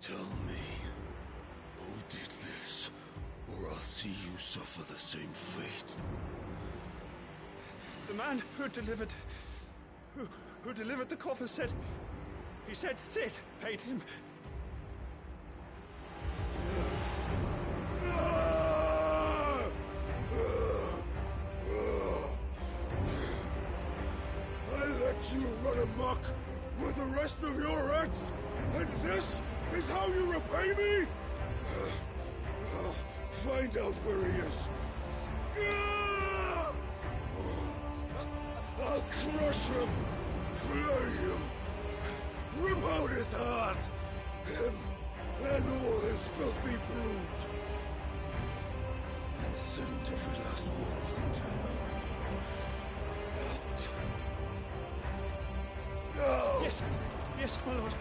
Tell me, who did this, or I'll see you suffer the same fate. The man who delivered the coffer said... He said Sid paid him. run amok with the rest of your rats, and this is how you repay me? Find out where he is. I'll crush him, flay him, rip out his heart, him and all his filthy brood, and send every last one of them to hell. Out. Now! Yes, yes, my lord.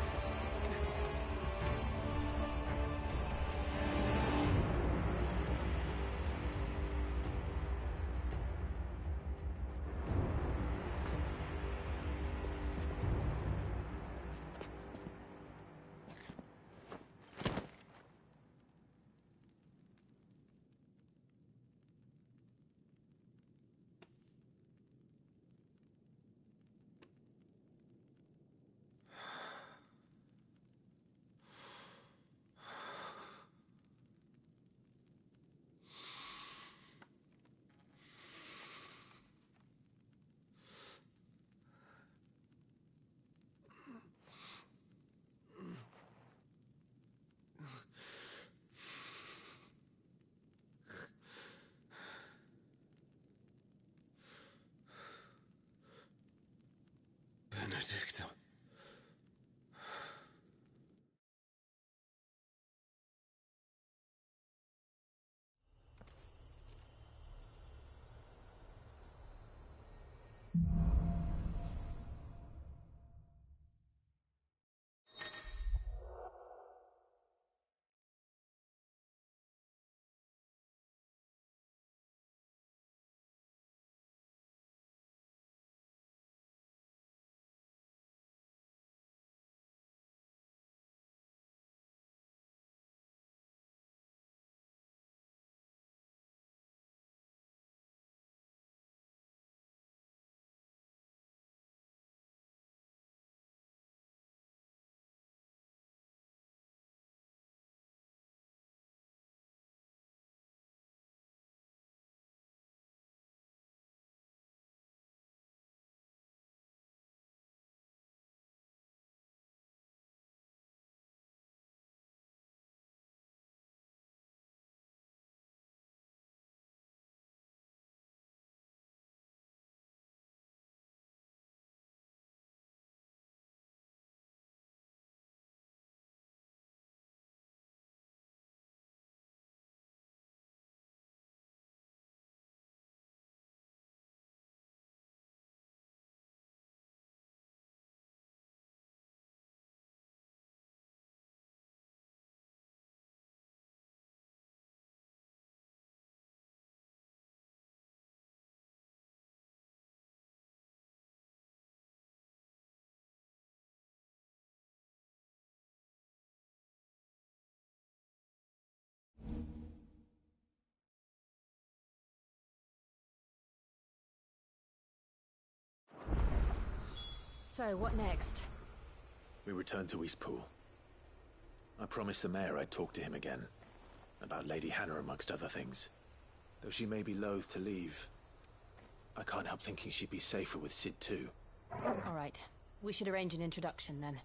Benedicta. So, what next? We return to Eastpool. I promised the mayor I'd talk to him again. About Lady Hannah, amongst other things. Though she may be loath to leave, I can't help thinking she'd be safer with Cid too. All right. We should arrange an introduction then.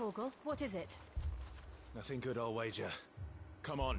Torgal, what is it? Nothing good, I'll wager. Come on.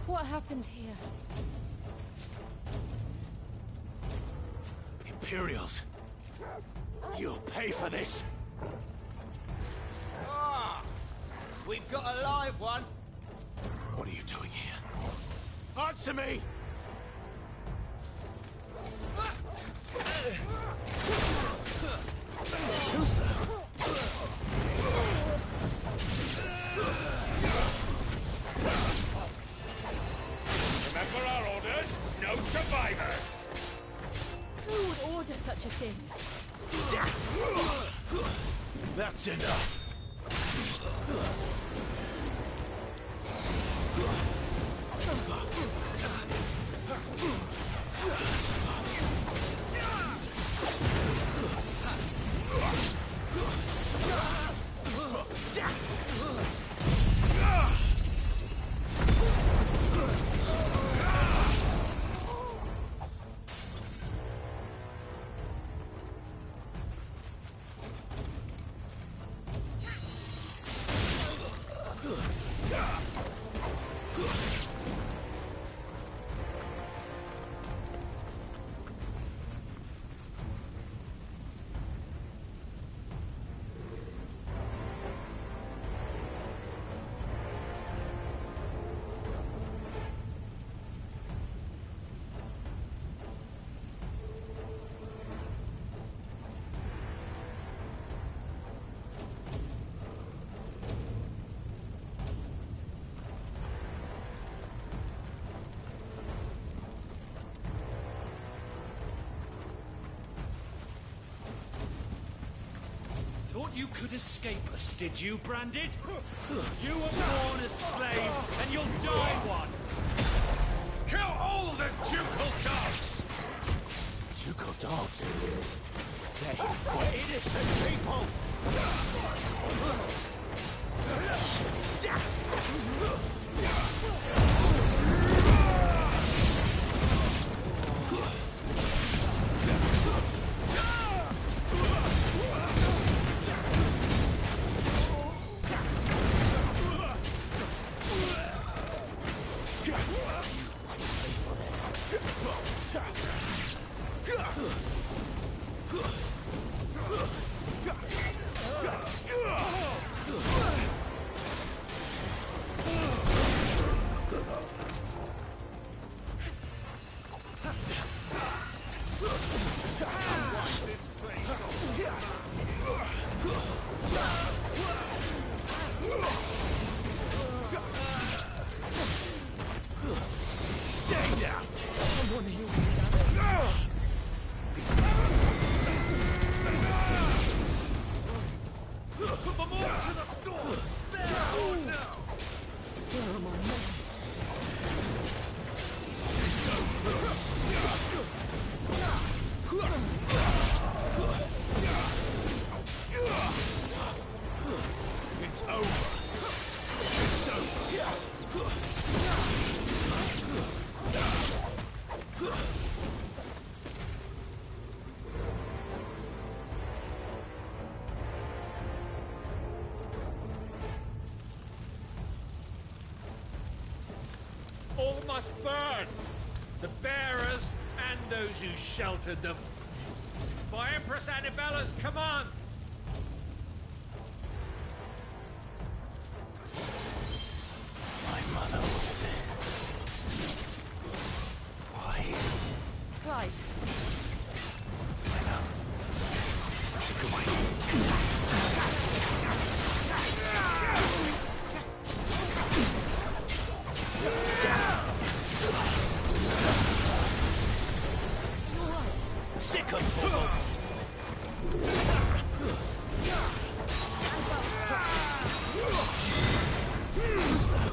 What happened here? Imperials! You'll pay for this! Ah! We've got a live one! What are you doing here? Answer me! Too slow. Remember our orders? No survivors! Who would order such a thing? That's enough. Thought you could escape us, did you, Branded? You were born a slave, and you'll die one! Kill all the ducal dogs! Ducal dogs? They were innocent people! All must burn! The bearers and those who sheltered them. By Empress Annabella's command! My mother ordered this. Why? Clive. I know. Go away. Sick of trouble. Too slow.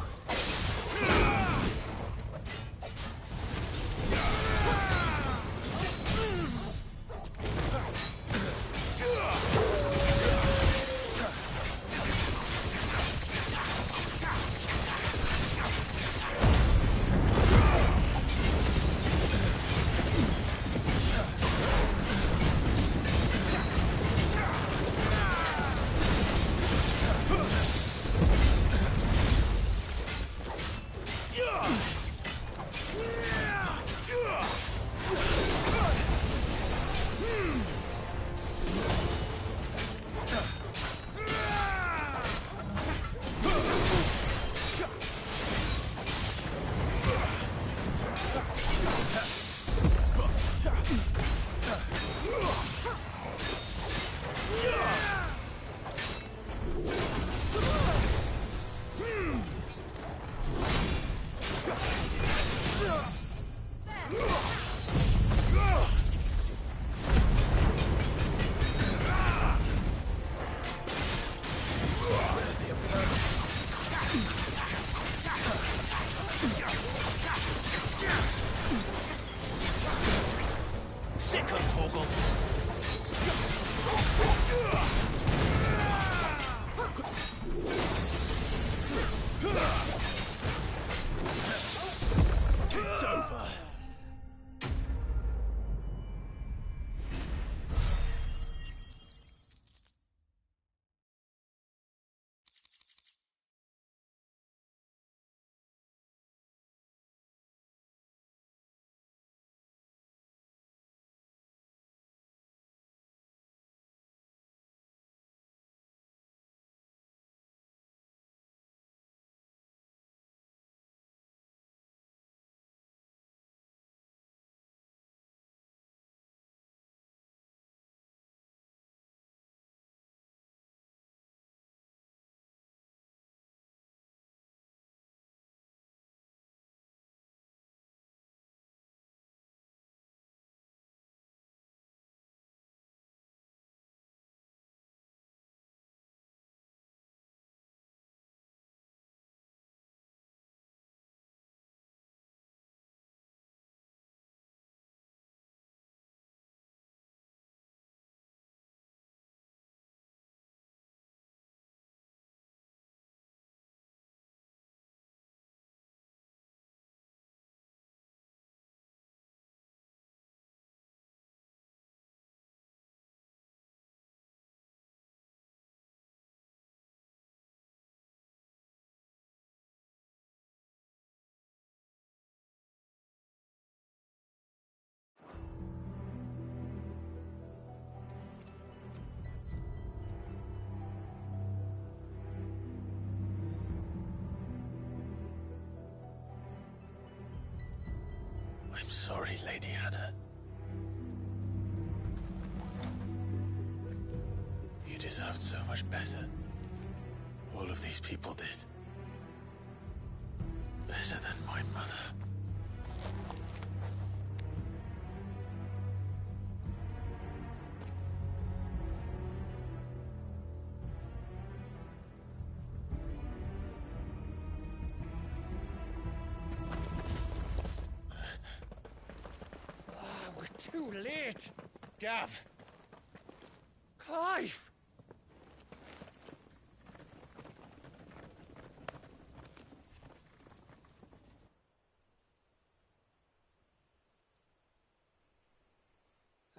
It's over. I'm sorry, Lady Hannah. You deserved so much better. All of these people did. Better than my mother. Too late! Gav! Clive!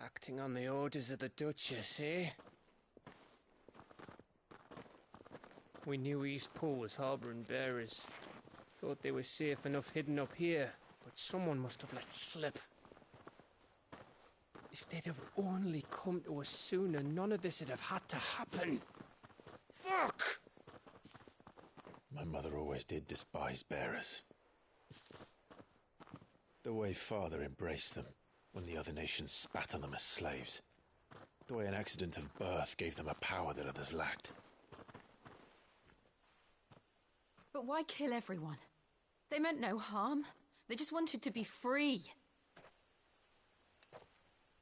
Acting on the orders of the Duchess, eh? We knew Eastpool was harbouring bearers. Thought they were safe enough hidden up here, but someone must have let slip. If they'd have only come to us sooner, none of this would have had to happen. Fuck! My mother always did despise bearers. The way Father embraced them when the other nations spat on them as slaves. The way an accident of birth gave them a power that others lacked. But why kill everyone? They meant no harm. They just wanted to be free.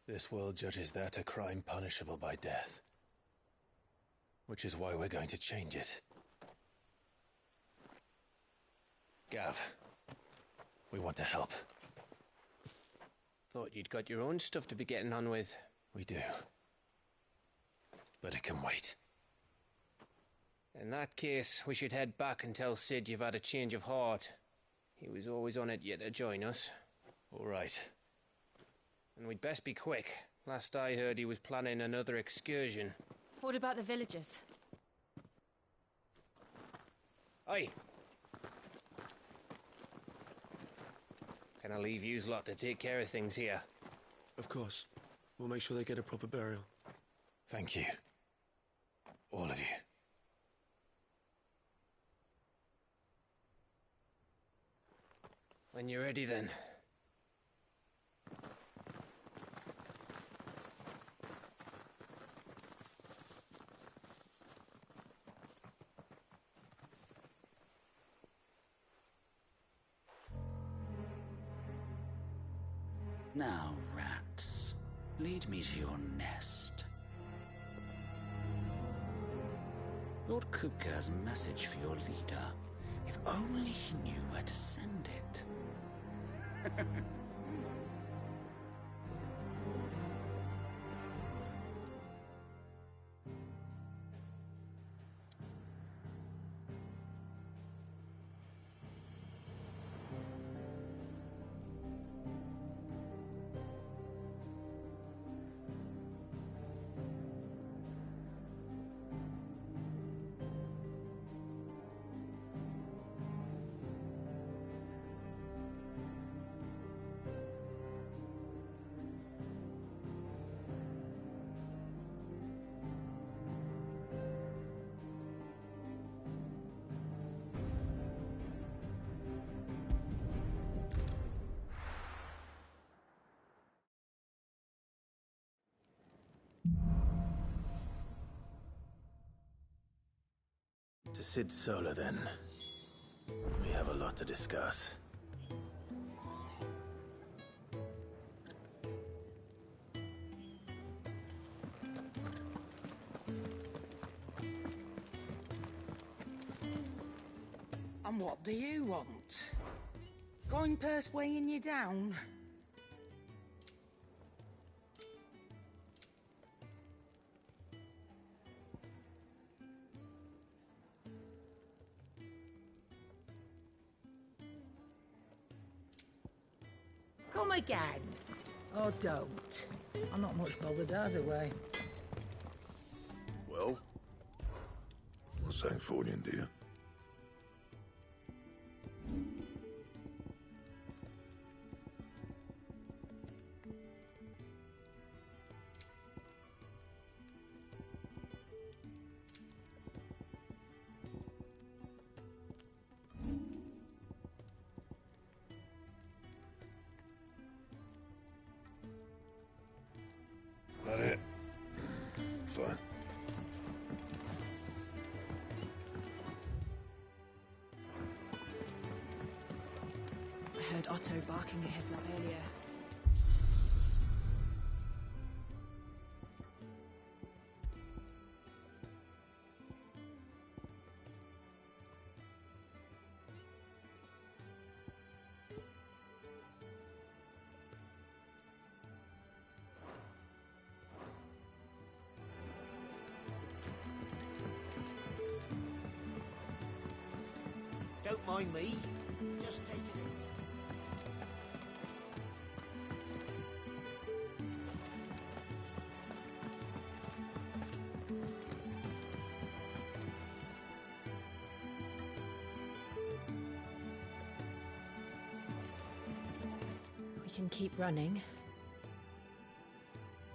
This world judges that a crime punishable by death. Which is why we're going to change it. Gav, we want to help. Thought you'd got your own stuff to be getting on with. We do. But it can wait. In that case, we should head back and tell Sid you've had a change of heart. He was always on it yet to join us. All right. And we'd best be quick. Last I heard, he was planning another excursion. What about the villagers? Aye. Can I leave yous lot to take care of things here? Of course. We'll make sure they get a proper burial. Thank you. All of you. When you're ready, then. Now, rats, lead me to your nest. Lord Kupka has a message for your leader. If only he knew where to send it. To Sid Solar, then. We have a lot to discuss. And what do you want? Going purse weighing you down? Come again. Or don't. I'm not much bothered either way. Well, what's Sancfordian, dear? That it? Fine. I heard Otto barking at his lot earlier. Don't mind me. Just take it. can keep running,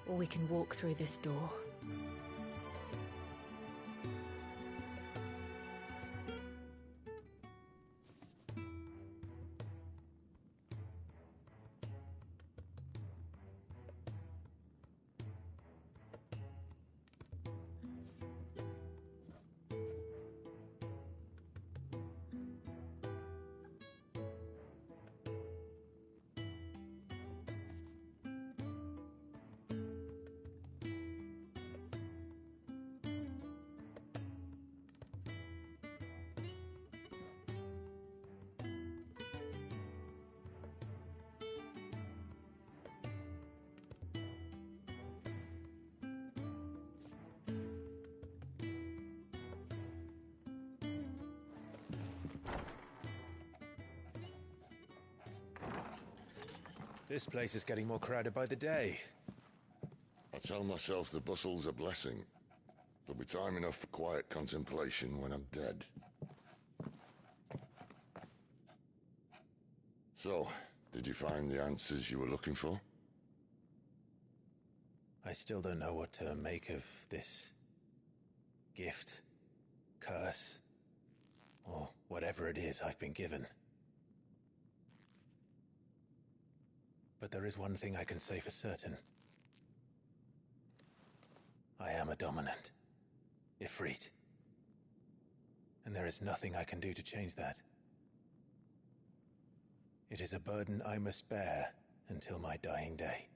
or we can walk through this door. This place is getting more crowded by the day. I tell myself the bustle's a blessing. There'll be time enough for quiet contemplation when I'm dead. So, did you find the answers you were looking for? I still don't know what to make of this gift, curse, or whatever it is I've been given. But there is one thing I can say for certain. I am a dominant, Ifrit. And there is nothing I can do to change that. It is a burden I must bear until my dying day.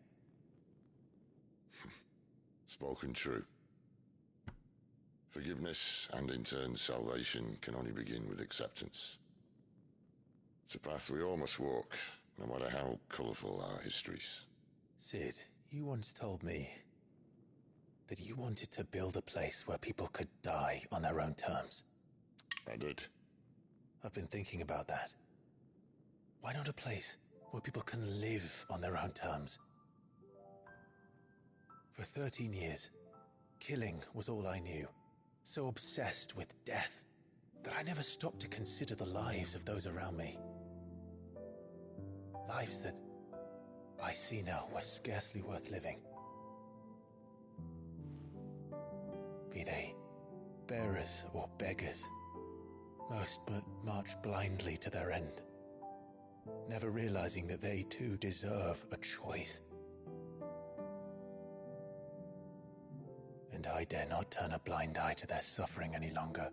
Spoken true. Forgiveness and in turn salvation can only begin with acceptance. It's a path we all must walk, no matter how colourful our histories. Sid, you once told me that you wanted to build a place where people could die on their own terms. I did. I've been thinking about that. Why not a place where people can live on their own terms? For 13 years, killing was all I knew. So obsessed with death that I never stopped to consider the lives of those around me. Lives that I see now were scarcely worth living. Be they bearers or beggars, most march blindly to their end, never realizing that they too deserve a choice. And I dare not turn a blind eye to their suffering any longer.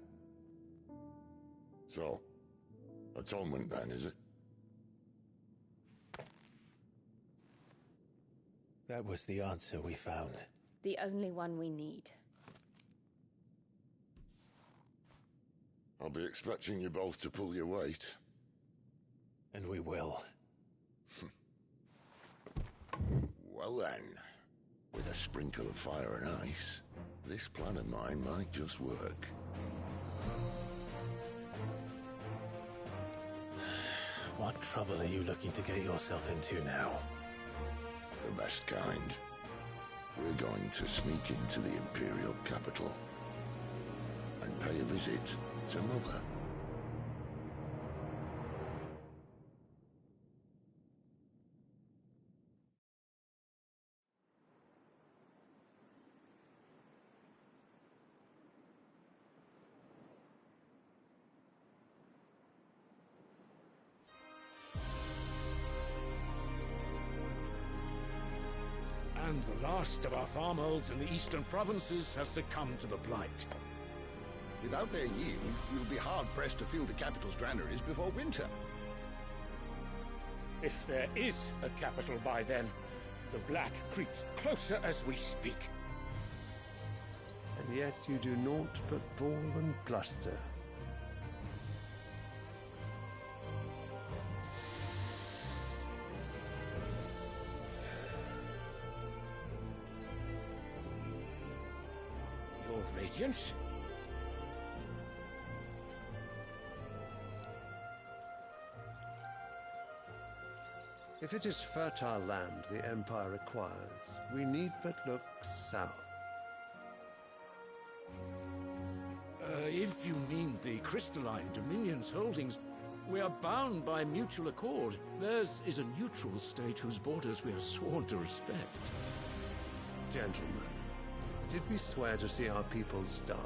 So, atonement then, is it? That was the answer we found. The only one we need. I'll be expecting you both to pull your weight. And we will. Well then, with a sprinkle of fire and ice, this plan of mine might just work. What trouble are you looking to get yourself into now? The best kind. We're going to sneak into the Imperial capital and pay a visit to Mother. And the last of our farmholds in the eastern provinces has succumbed to the blight. Without their yield, you'll be hard-pressed to fill the capital's granaries before winter. If there is a capital by then, the black creeps closer as we speak. And yet you do naught but bawl and bluster. Your Radiance? If it is fertile land the Empire requires, we need but look south. If you mean the crystalline Dominion's holdings, We are bound by mutual accord. Theirs is a neutral state whose borders we are sworn to respect. Gentlemen, did we swear to see our people starve?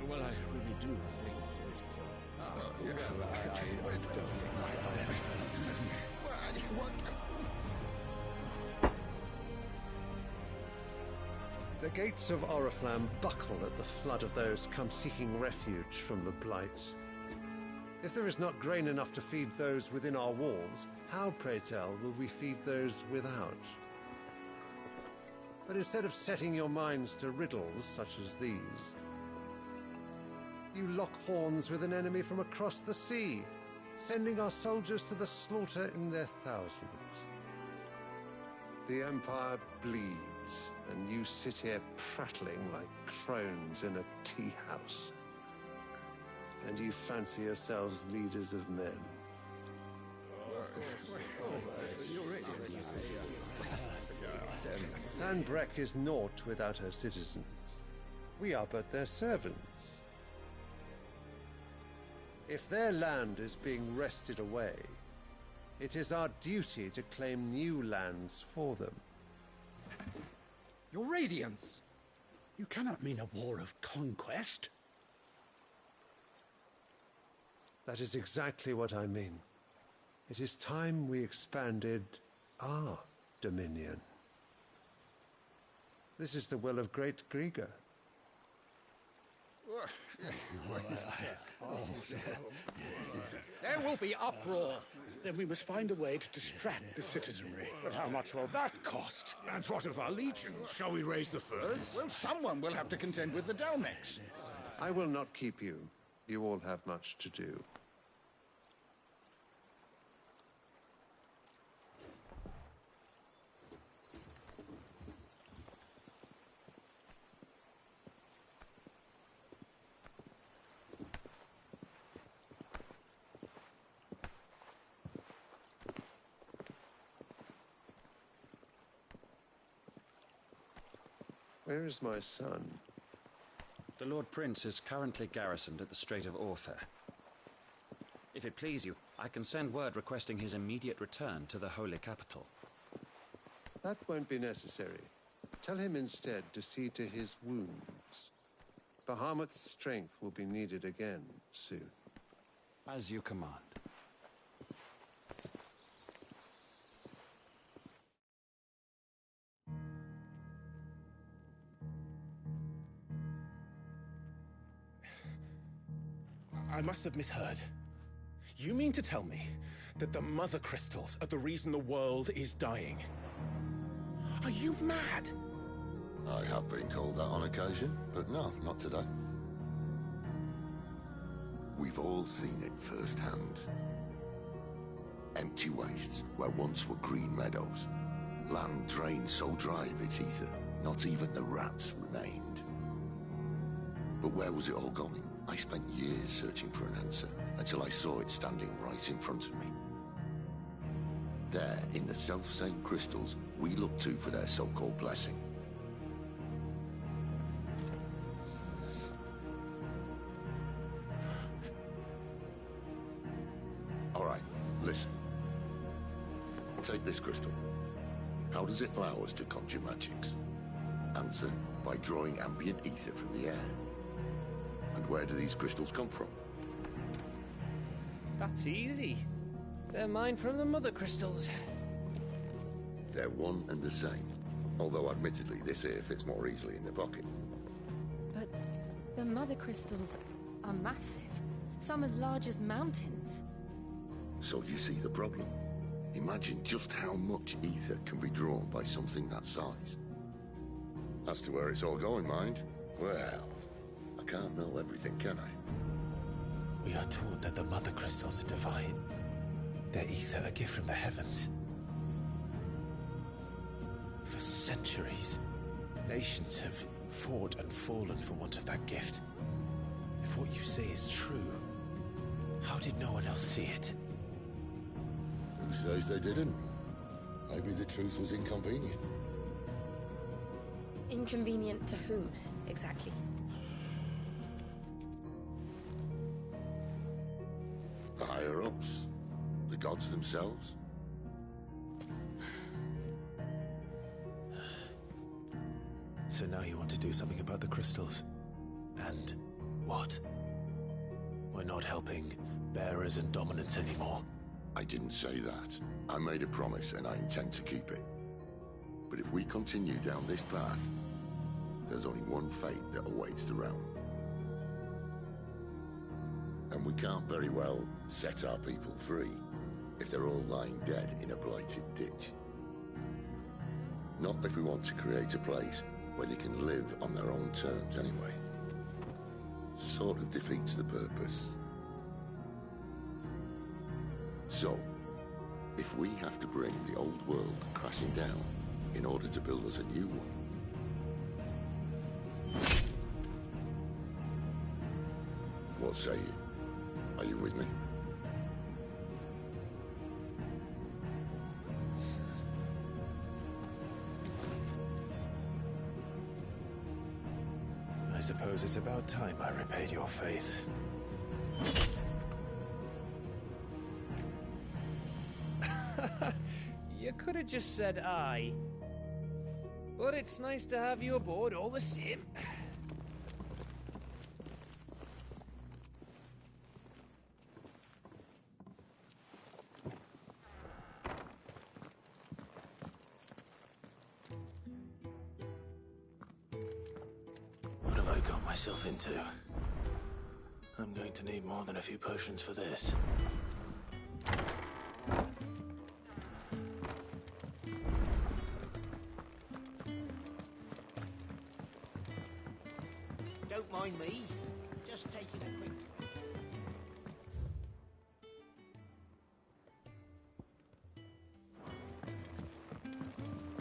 Well, I really do think The gates of Oriflamme buckle at the flood of those come seeking refuge from the Blight. If there is not grain enough to feed those within our walls, how, pray tell, will we feed those without? But instead of setting your minds to riddles such as these, you lock horns with an enemy from across the sea, sending our soldiers to the slaughter in their thousands. The Empire bleeds, and you sit here prattling like crones in a tea house. And you fancy yourselves leaders of men. Sanbreque is naught without her citizens. We are but their servants. If their land is being wrested away, it is our duty to claim new lands for them. Your Radiance! You cannot mean a war of conquest. That is exactly what I mean. It is time we expanded our dominion. This is the will of great Grieger. There will be uproar. Then we must find a way to distract the citizenry. But how much will that cost? And what of our legions? Shall we raise the furs? Well, someone will have to contend with the Dalmex. I will not keep you. You all have much to do. Where is my son? The Lord Prince is currently garrisoned at the Strait of Author. If it please you, I can send word requesting his immediate return to the Holy Capital. That won't be necessary. Tell him instead to see to his wounds. Bahamut's strength will be needed again soon. As you command. I must have misheard. You mean to tell me that the Mother Crystals are the reason the world is dying? Are you mad? I have been called that on occasion, but no, not today. We've all seen it firsthand. Empty wastes where once were green meadows. Land drained so dry of its ether, not even the rats remained. But where was it all going? I spent years searching for an answer, until I saw it standing right in front of me. There, in the self-same crystals we look to for their so-called blessing. All right, listen. Take this crystal. How does it allow us to conjure magics? Answer, by drawing ambient ether from the air. And where do these crystals come from? That's easy. They're mined from the Mother Crystals. They're one and the same. Although admittedly this here fits more easily in the pocket. But the Mother Crystals are massive. Some as large as mountains. So you see the problem. Imagine just how much ether can be drawn by something that size. As to where it's all going, mind? Well, I can't know everything, can I? We are taught that the Mother Crystals are divine. Their ether a gift from the heavens. For centuries, nations have fought and fallen for want of that gift. If what you say is true, how did no one else see it? Who says they didn't? Maybe the truth was inconvenient. Inconvenient to whom, exactly? I higher-ups? The gods themselves? So now you want to do something about the crystals? And what? We're not helping bearers and dominants anymore. I didn't say that. I made a promise and I intend to keep it. But if we continue down this path, there's only one fate that awaits the realm. And we can't very well set our people free if they're all lying dead in a blighted ditch. Not if we want to create a place where they can live on their own terms anyway. Sort of defeats the purpose. So, if we have to bring the old world crashing down in order to build us a new one, what say you? Are you with me? I suppose it's about time I repaid your faith. You could have just said aye. But it's nice to have you aboard all the same. What have I got myself into? I'm going to need more than a few potions for this. Don't mind me. Just taking a quick...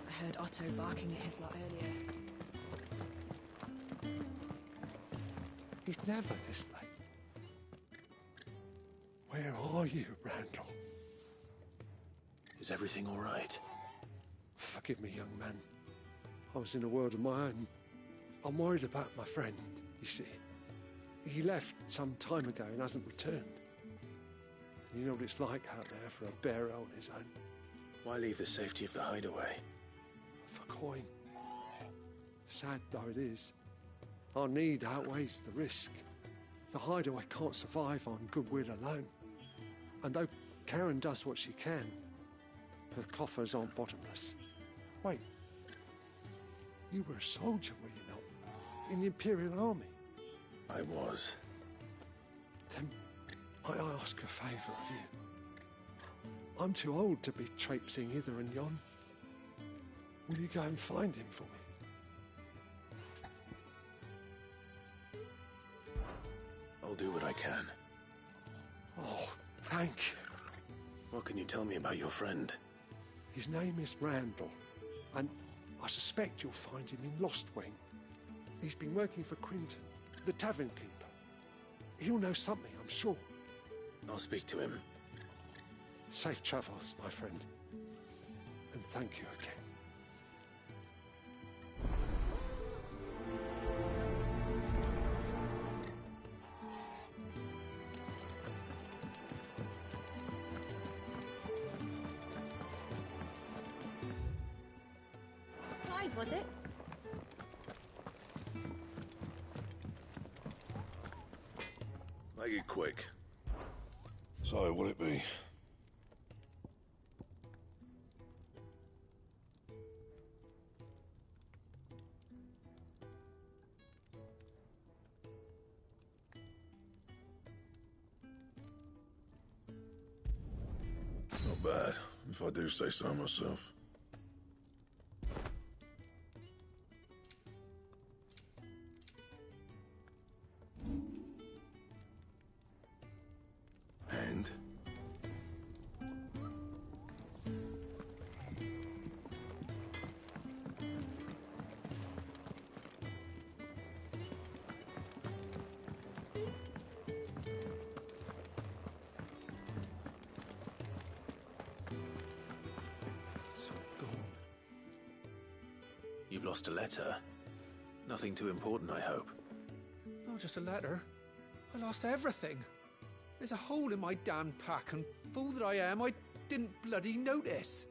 I heard Otto barking at his lot earlier. He's never this late. Where are you, Randall? Is everything all right? Forgive me, young man. I was in a world of my own. I'm worried about my friend, you see. He left some time ago and hasn't returned. You know what it's like out there for a bearer on his own. Why leave the safety of the hideaway? For coin. Sad though it is, our need outweighs the risk. The hideaway can't survive on goodwill alone. And though Karen does what she can, her coffers aren't bottomless. Wait, you were a soldier, were you not? In the Imperial Army? I was. Then might I ask a favour of you? I'm too old to be traipsing hither and yon. Will you go and find him for me? I'll do what I can. Oh, thank you. What can you tell me about your friend? His name is Randall, and I suspect you'll find him in Lostwing. He's been working for Quinton, the tavern keeper. He'll know something, I'm sure. I'll speak to him. Safe travels, my friend. And thank you again. Clive, was it? Make it quick. So, will it be? Not bad, if I do say so myself. And? So gone. You've lost a letter. Nothing too important, I hope. Not just a letter. I lost everything. There's a hole in my damn pack, and fool that I am, I didn't bloody notice.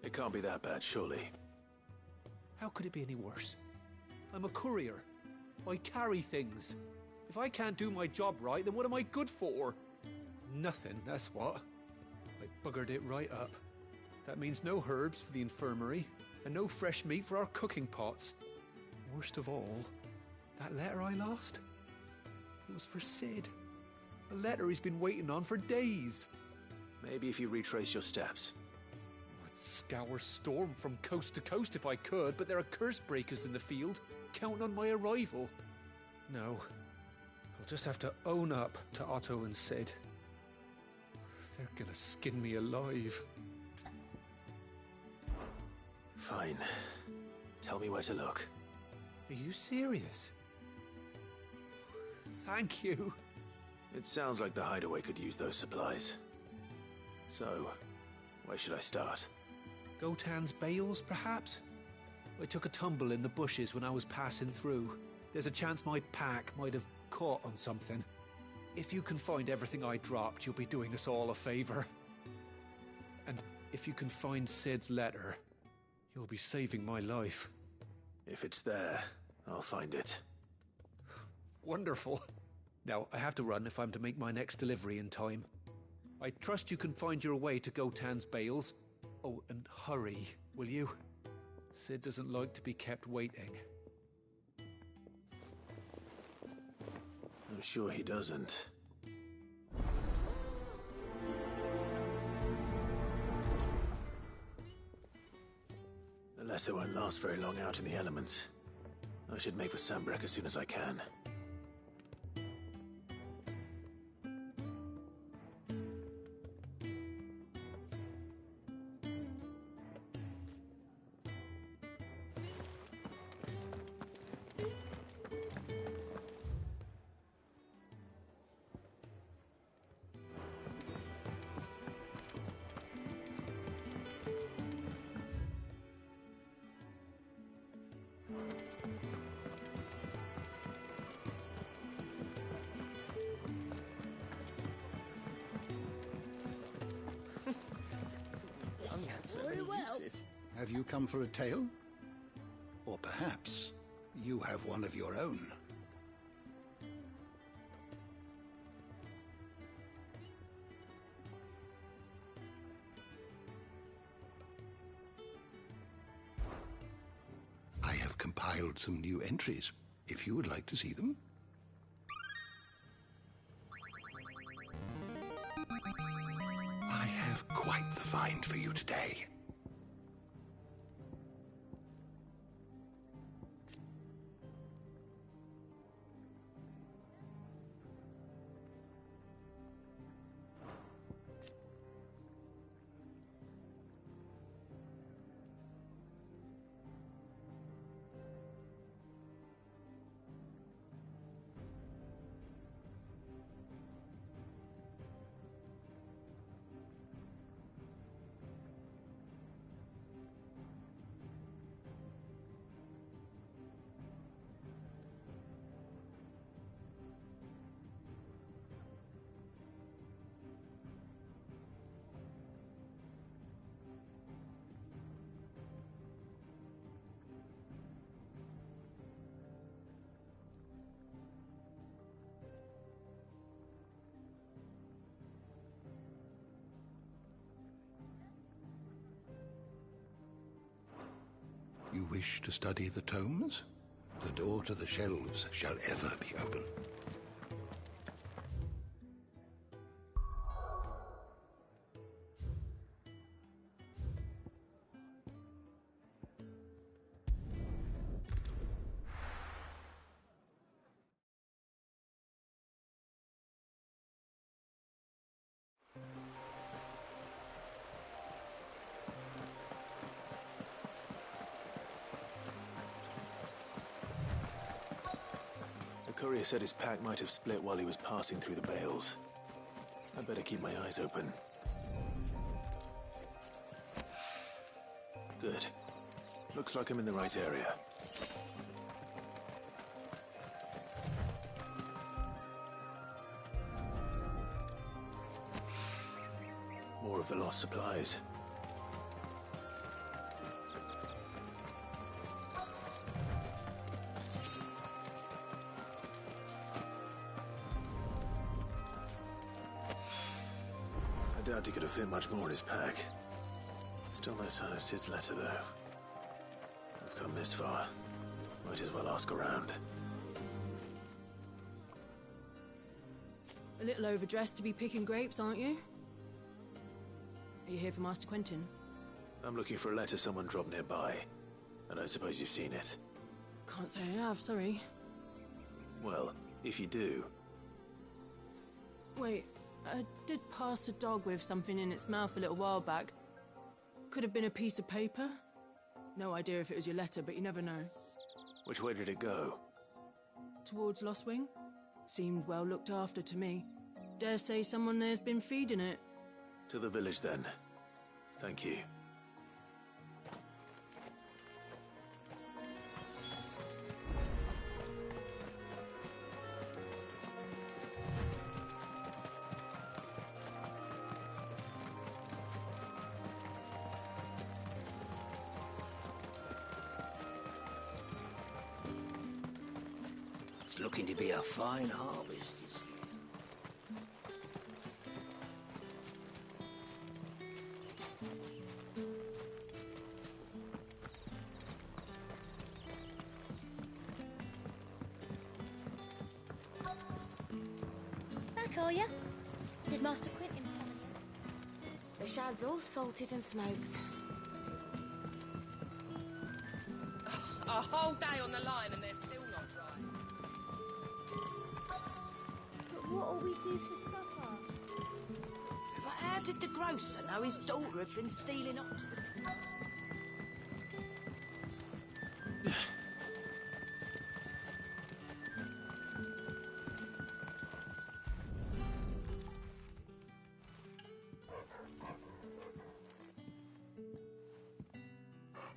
It can't be that bad, surely. How could it be any worse? I'm a courier. I carry things. If I can't do my job right, then what am I good for? Nothing, that's what. I buggered it right up. That means no herbs for the infirmary, and no fresh meat for our cooking pots. Worst of all, that letter I lost? It was for Sid. A letter he's been waiting on for days. Maybe if you retrace your steps. I'd scour Storm from coast to coast if I could, but there are curse breakers in the field, counting on my arrival. No, I'll just have to own up to Otto and Sid. They're gonna skin me alive. Fine. Tell me where to look. Are you serious? Thank you. It sounds like the hideaway could use those supplies. So, where should I start? Gotan's bales, perhaps? I took a tumble in the bushes when I was passing through. There's a chance my pack might have caught on something. If you can find everything I dropped, you'll be doing us all a favor. And if you can find Sid's letter, you'll be saving my life. If it's there, I'll find it. Wonderful. Now, I have to run if I'm to make my next delivery in time. I trust you can find your way to Gotan's bales. Oh, and hurry, will you? Sid doesn't like to be kept waiting. I'm sure he doesn't. The letter won't last very long out in the elements. I should make for Sambrek as soon as I can. Very well. Have you come for a tale? Or perhaps you have one of your own? I have compiled some new entries, if you would like to see them. I have quite the find for you today. You wish to study the tomes? The door to the shelves shall ever be open. The courier said his pack might have split while he was passing through the bales. I'd better keep my eyes open. Good. Looks like I'm in the right area. More of the lost supplies. I doubt he could have fit much more in his pack. Still no sign of Sid's letter, though. I've come this far. Might as well ask around. A little overdressed to be picking grapes, aren't you? Are you here for Master Quentin? I'm looking for a letter someone dropped nearby. I don't suppose you've seen it. Can't say I have, sorry. Well, if you do... Wait, I did pass a dog with something in its mouth a little while back. Could have been a piece of paper. No idea if it was your letter, but you never know. Which way did it go? Towards Lostwing? Seemed well looked after to me. Dare say someone there's been feeding it. To the village, then. Thank you. It's looking to be a fine harvest this year. Back, are ya? Did Master Quentin summon you? The shad's all salted and smoked. A whole day on the line and they're still not dry. But what'll we do for supper? But how did the grocer know his daughter had been stealing up to the...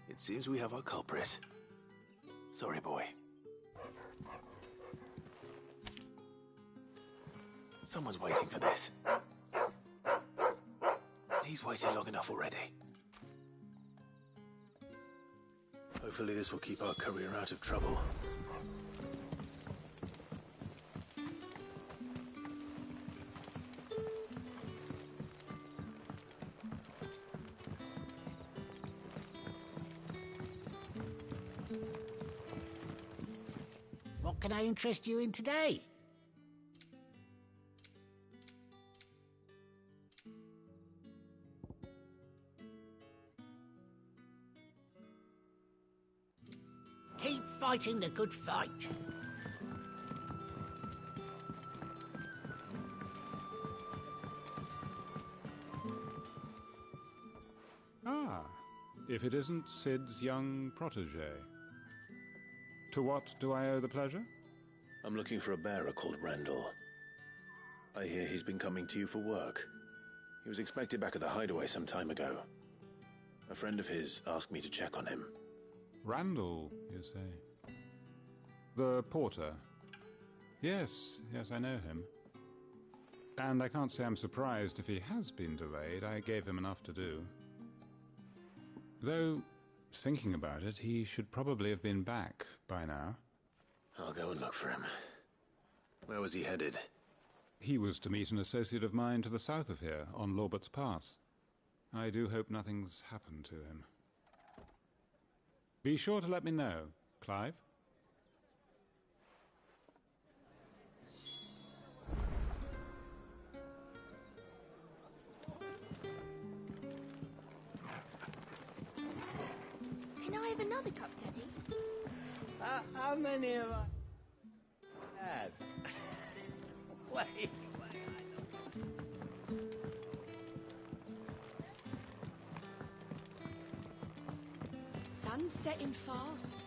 It seems we have our culprit. Sorry, boy. Someone's waiting for this. He's waited long enough already. Hopefully this will keep our courier out of trouble. What can I interest you in today? Keep fighting the good fight. Ah, if it isn't Sid's young protege. To what do I owe the pleasure? I'm looking for a bearer called Randall. I hear he's been coming to you for work. He was expected back at the hideaway some time ago. A friend of his asked me to check on him. Randall, you say? The porter? Yes, I know him. And I can't say I'm surprised if he has been delayed. I gave him enough to do. Though, thinking about it, he should probably have been back by now. I'll go and look for him. Where was he headed? He was to meet an associate of mine to the south of here, on Lorbert's Pass. I do hope nothing's happened to him. Be sure to let me know, Clive. Can I have another cup, Daddy? How many have I had? Wait. Sun's setting fast.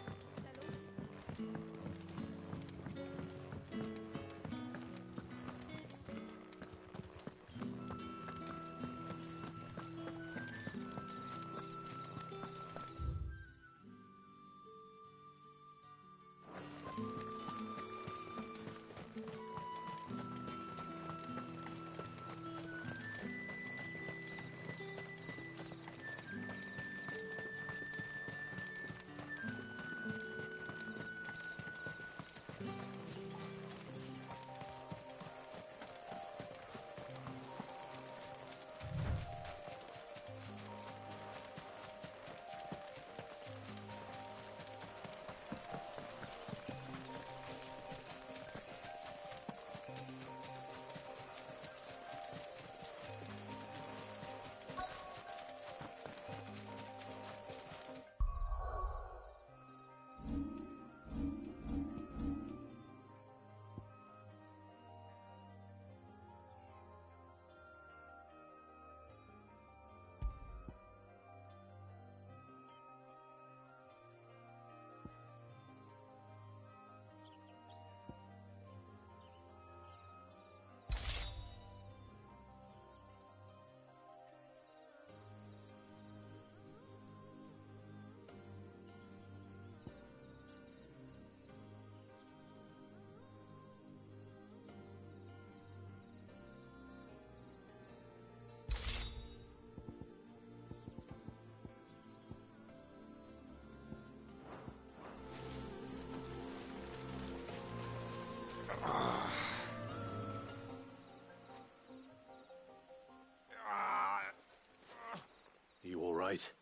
right?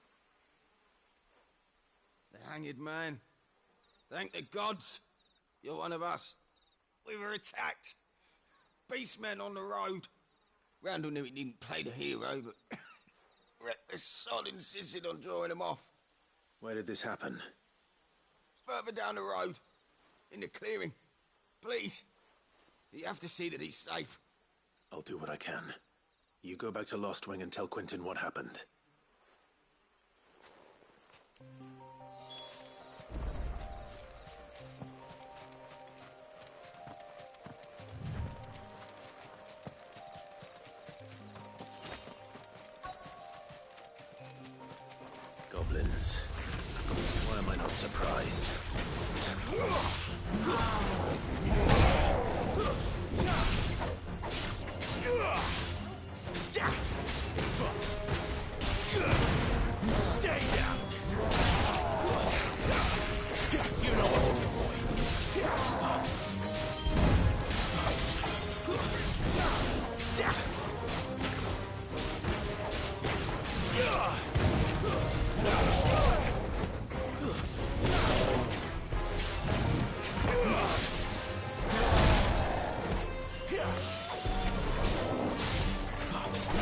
The hanged man. Thank the gods. You're one of us. We were attacked. Beastmen on the road. Randall knew he didn't play the hero, but reckless sod insisted on drawing him off. Where did this happen? Further down the road. In the clearing. Please. You have to see that he's safe. I'll do what I can. You go back to Lost Wing and tell Quentin what happened. Goblins. Why am I not surprised? Stay down! You know what to do, boy.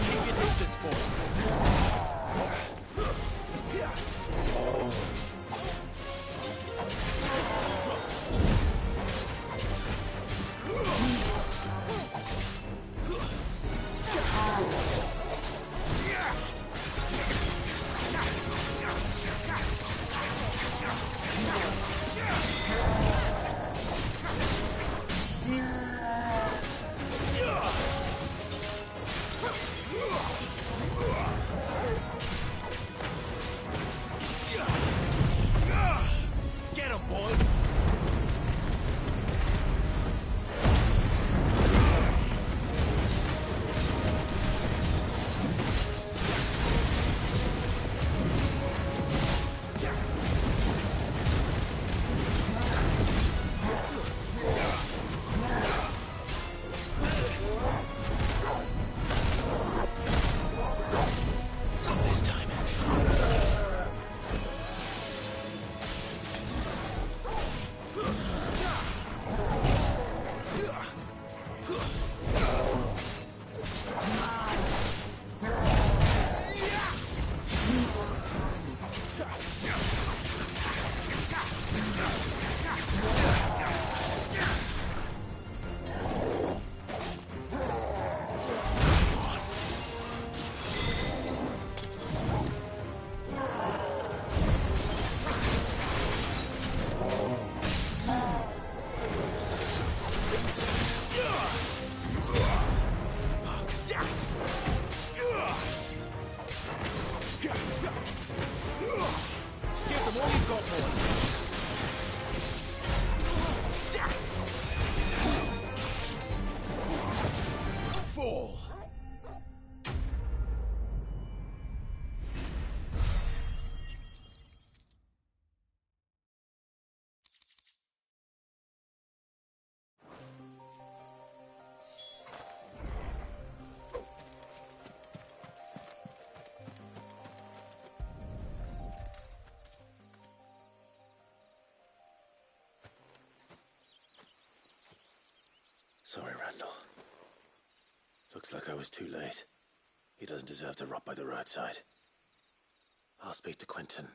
Keep your distance, boy. Get him, boy! Not this time. Give them all you've got, boy. Fall. Sorry, Randall. Looks like I was too late. He doesn't deserve to rot by the roadside. I'll speak to Quentin.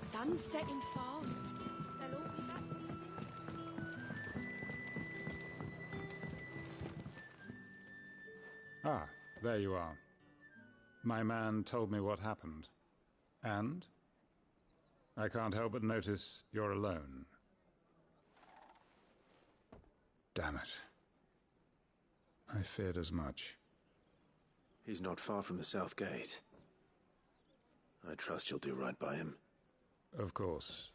Sun's setting fast. They'll all be back from the... Ah, there you are. My man told me what happened. And? I can't help but notice you're alone. Damn it. I feared as much. He's not far from the south gate. I trust you'll do right by him. Of course.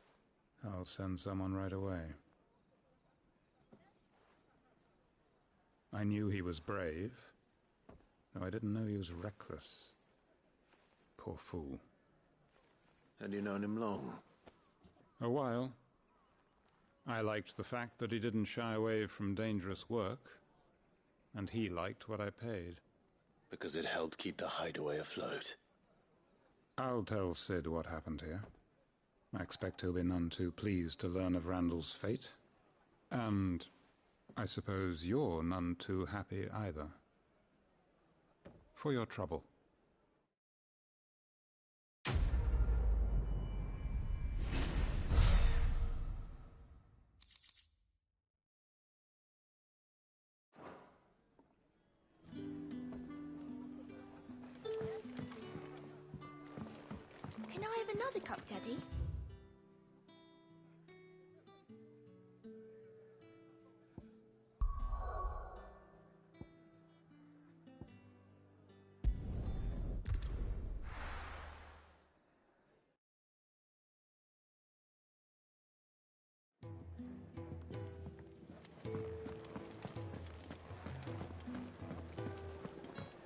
I'll send someone right away. I knew he was brave, though I didn't know he was reckless. Poor fool. And you known him long? A while. I liked the fact that he didn't shy away from dangerous work, and he liked what I paid. Because it helped keep the hideaway afloat. I'll tell Sid what happened here. I expect he'll be none too pleased to learn of Randall's fate. And I suppose you're none too happy either. For your trouble. Can I have another cup, Daddy?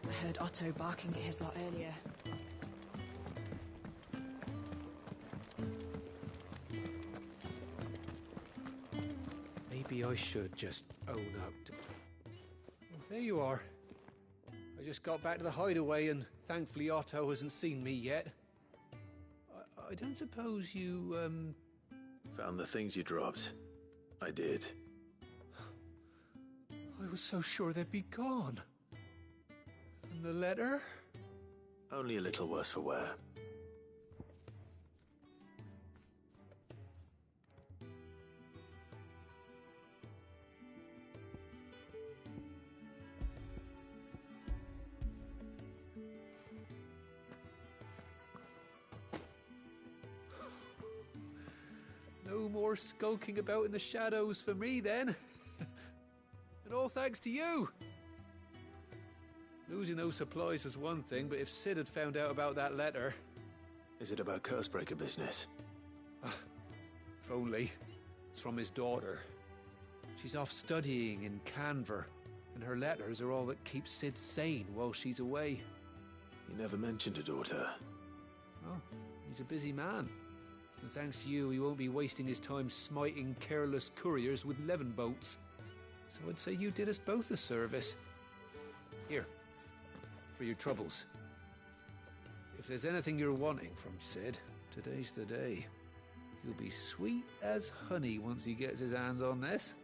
I heard Otto barking at his lot earlier. Maybe I should just own up to... Oh, there you are. I just got back to the hideaway and thankfully Otto hasn't seen me yet. I don't suppose you, Found the things you dropped. I did. I was so sure they'd be gone. And the letter? Only a little worse for wear. No more skulking about in the shadows for me, then. And all thanks to you. Losing those supplies was one thing, but if Sid had found out about that letter... Is it about Cursebreaker business? If only. It's from his daughter. She's off studying in Canver, and her letters are all that keeps Sid sane while she's away. You never mentioned a daughter. Oh, he's a busy man. And thanks to you, he won't be wasting his time smiting careless couriers with levin bolts. So I'd say you did us both a service. Here, for your troubles. If there's anything you're wanting from Sid, today's the day. He'll be sweet as honey once he gets his hands on this.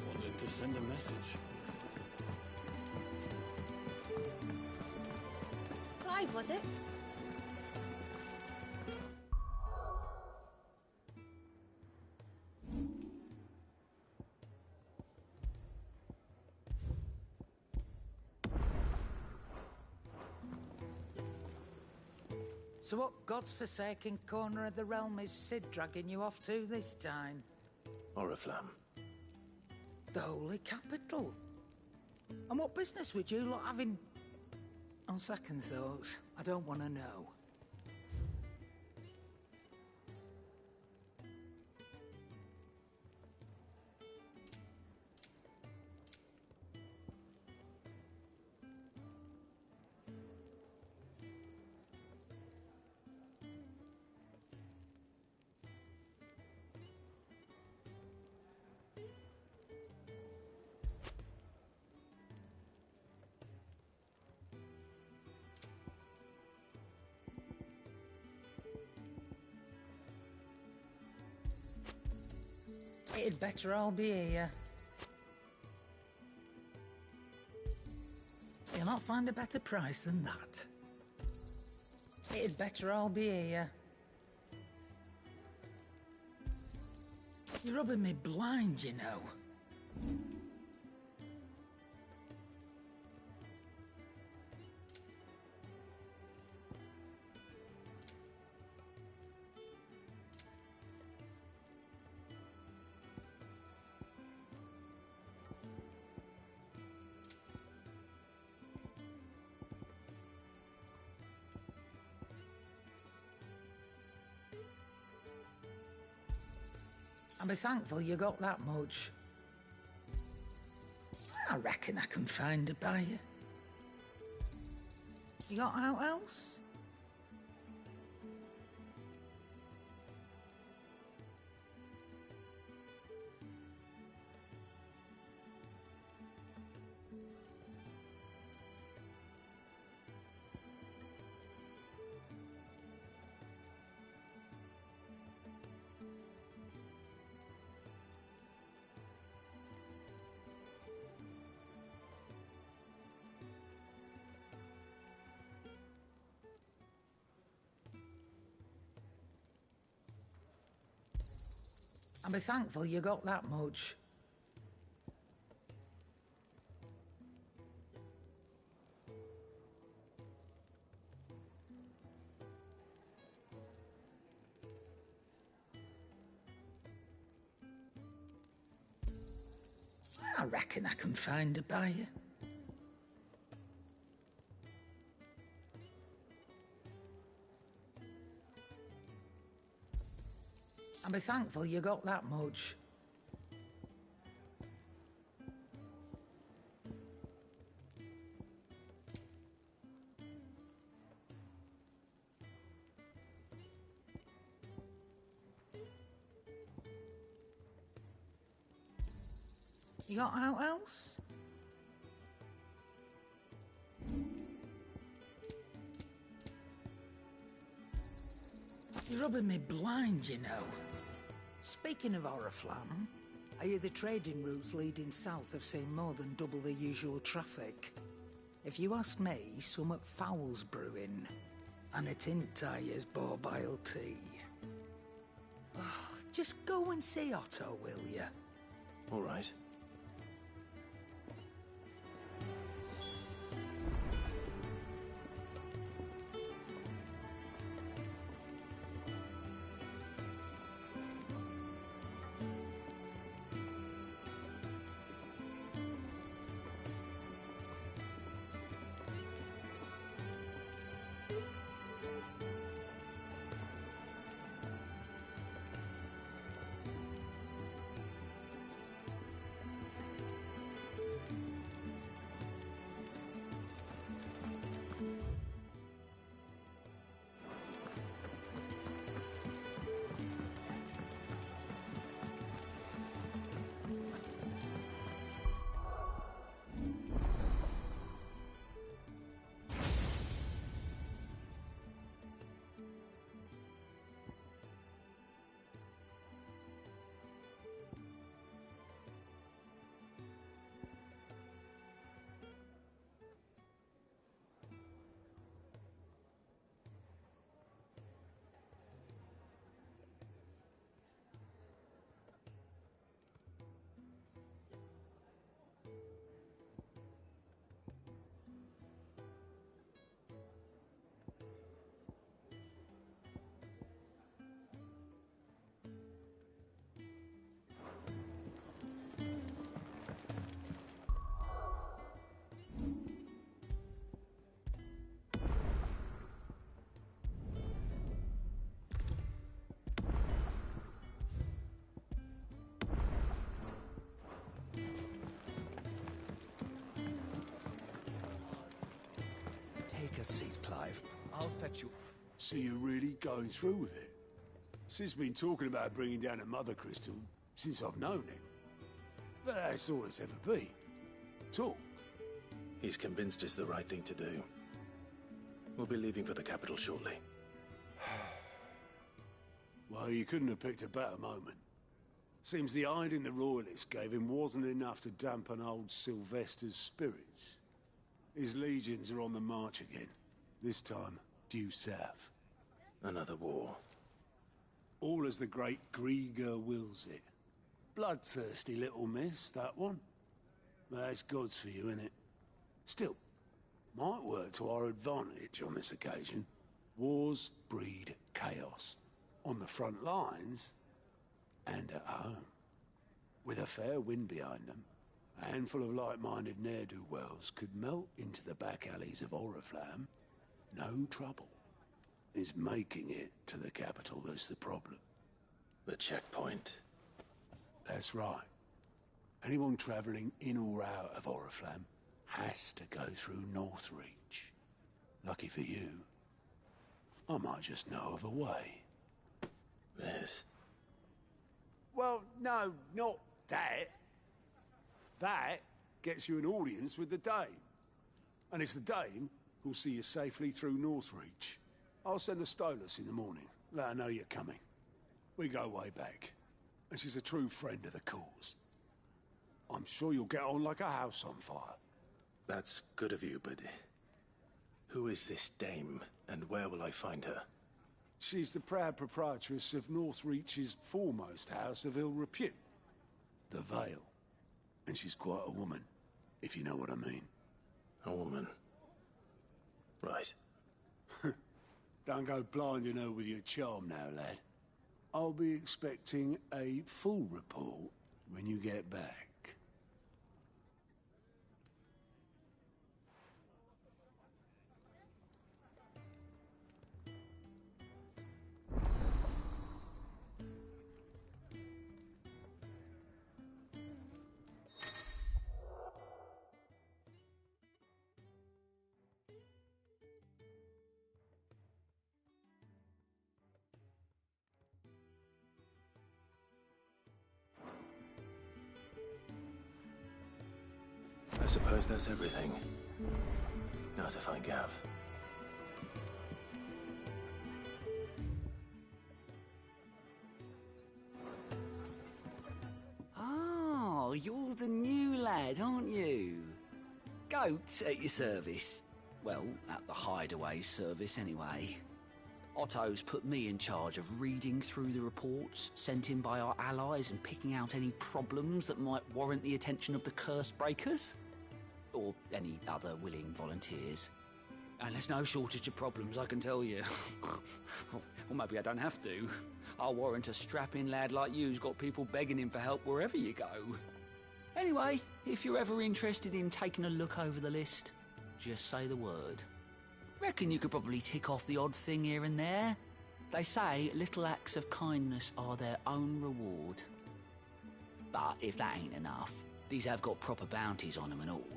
Wanted to send a message. Clive, was it? So what god's-forsaken corner of the realm is Sid dragging you off to this time? Oriflamme. The Holy Capital. And what business would you lot having... On second thoughts, I don't want to know. It'd better all be here. You'll not find a better price than that. It'd better all be here. You're rubbing me blind, you know. I'll be thankful you got that much. I reckon I can find a buyer. You got out else? I'll be thankful you got that much. I reckon I can find a buyer. I'll be thankful you got that much. You got out else? You're rubbing me blind, you know. Speaking of Oriflamme, I hear the trading routes leading south have seen more than double the usual traffic. If you ask me, summat foul's brewing, and it ain't Tyre's borbile tea. Oh, just go and see Otto, will you? All right. Take a seat, Clive. I'll fetch you. So you're really going through with it? Sid's been talking about bringing down a mother crystal since I've known him. But that's all it's ever been. Talk. He's convinced it's the right thing to do. We'll be leaving for the capital shortly. Well, you couldn't have picked a better moment. Seems the hiding the Royalists gave him wasn't enough to dampen old Sylvester's spirits. His legions are on the march again, this time due south. Another war. All as the great Grieger wills it. Bloodthirsty little miss, that one. But that's God's for you, innit? Still, might work to our advantage on this occasion. Wars breed chaos. On the front lines, and at home. With a fair wind behind them, a handful of like-minded ne'er-do-wells could melt into the back alleys of Oriflamme. No trouble. It's making it to the capital that's the problem. The checkpoint. That's right. Anyone travelling in or out of Oriflamme has to go through Northreach. Lucky for you, I might just know of a way. This? Well, no, not that. That gets you an audience with the Dame. And it's the Dame who'll see you safely through Northreach. I'll send the Stolas in the morning. Let her know you're coming. We go way back. And she's a true friend of the cause. I'm sure you'll get on like a house on fire. That's good of you, but who is this Dame, and where will I find her? She's the proud proprietress of Northreach's foremost house of ill repute, the Vale. And she's quite a woman, if you know what I mean. A woman? Right. Don't go blinding her with your charm now, lad. I'll be expecting a full report when you get back. I suppose that's everything. Now to find Gav. Oh, you're the new lad, aren't you? Goat at your service. Well, at the Hideaway service, anyway. Otto's put me in charge of reading through the reports sent in by our allies and picking out any problems that might warrant the attention of the curse breakers. Or any other willing volunteers. And there's no shortage of problems, I can tell you. Or maybe I don't have to. I'll warrant a strapping lad like you's got people begging him for help wherever you go. Anyway, if you're ever interested in taking a look over the list, just say the word. Reckon you could probably tick off the odd thing here and there. They say little acts of kindness are their own reward. But if that ain't enough, these have got proper bounties on them and all.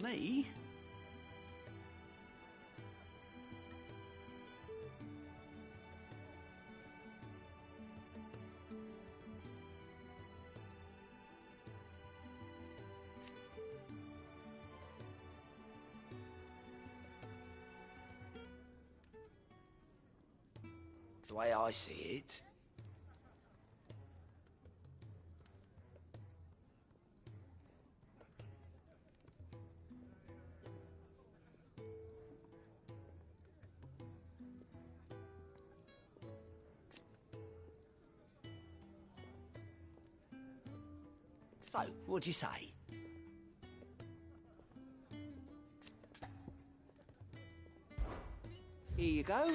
Me? The way I see it, so, what'd you say? Here you go.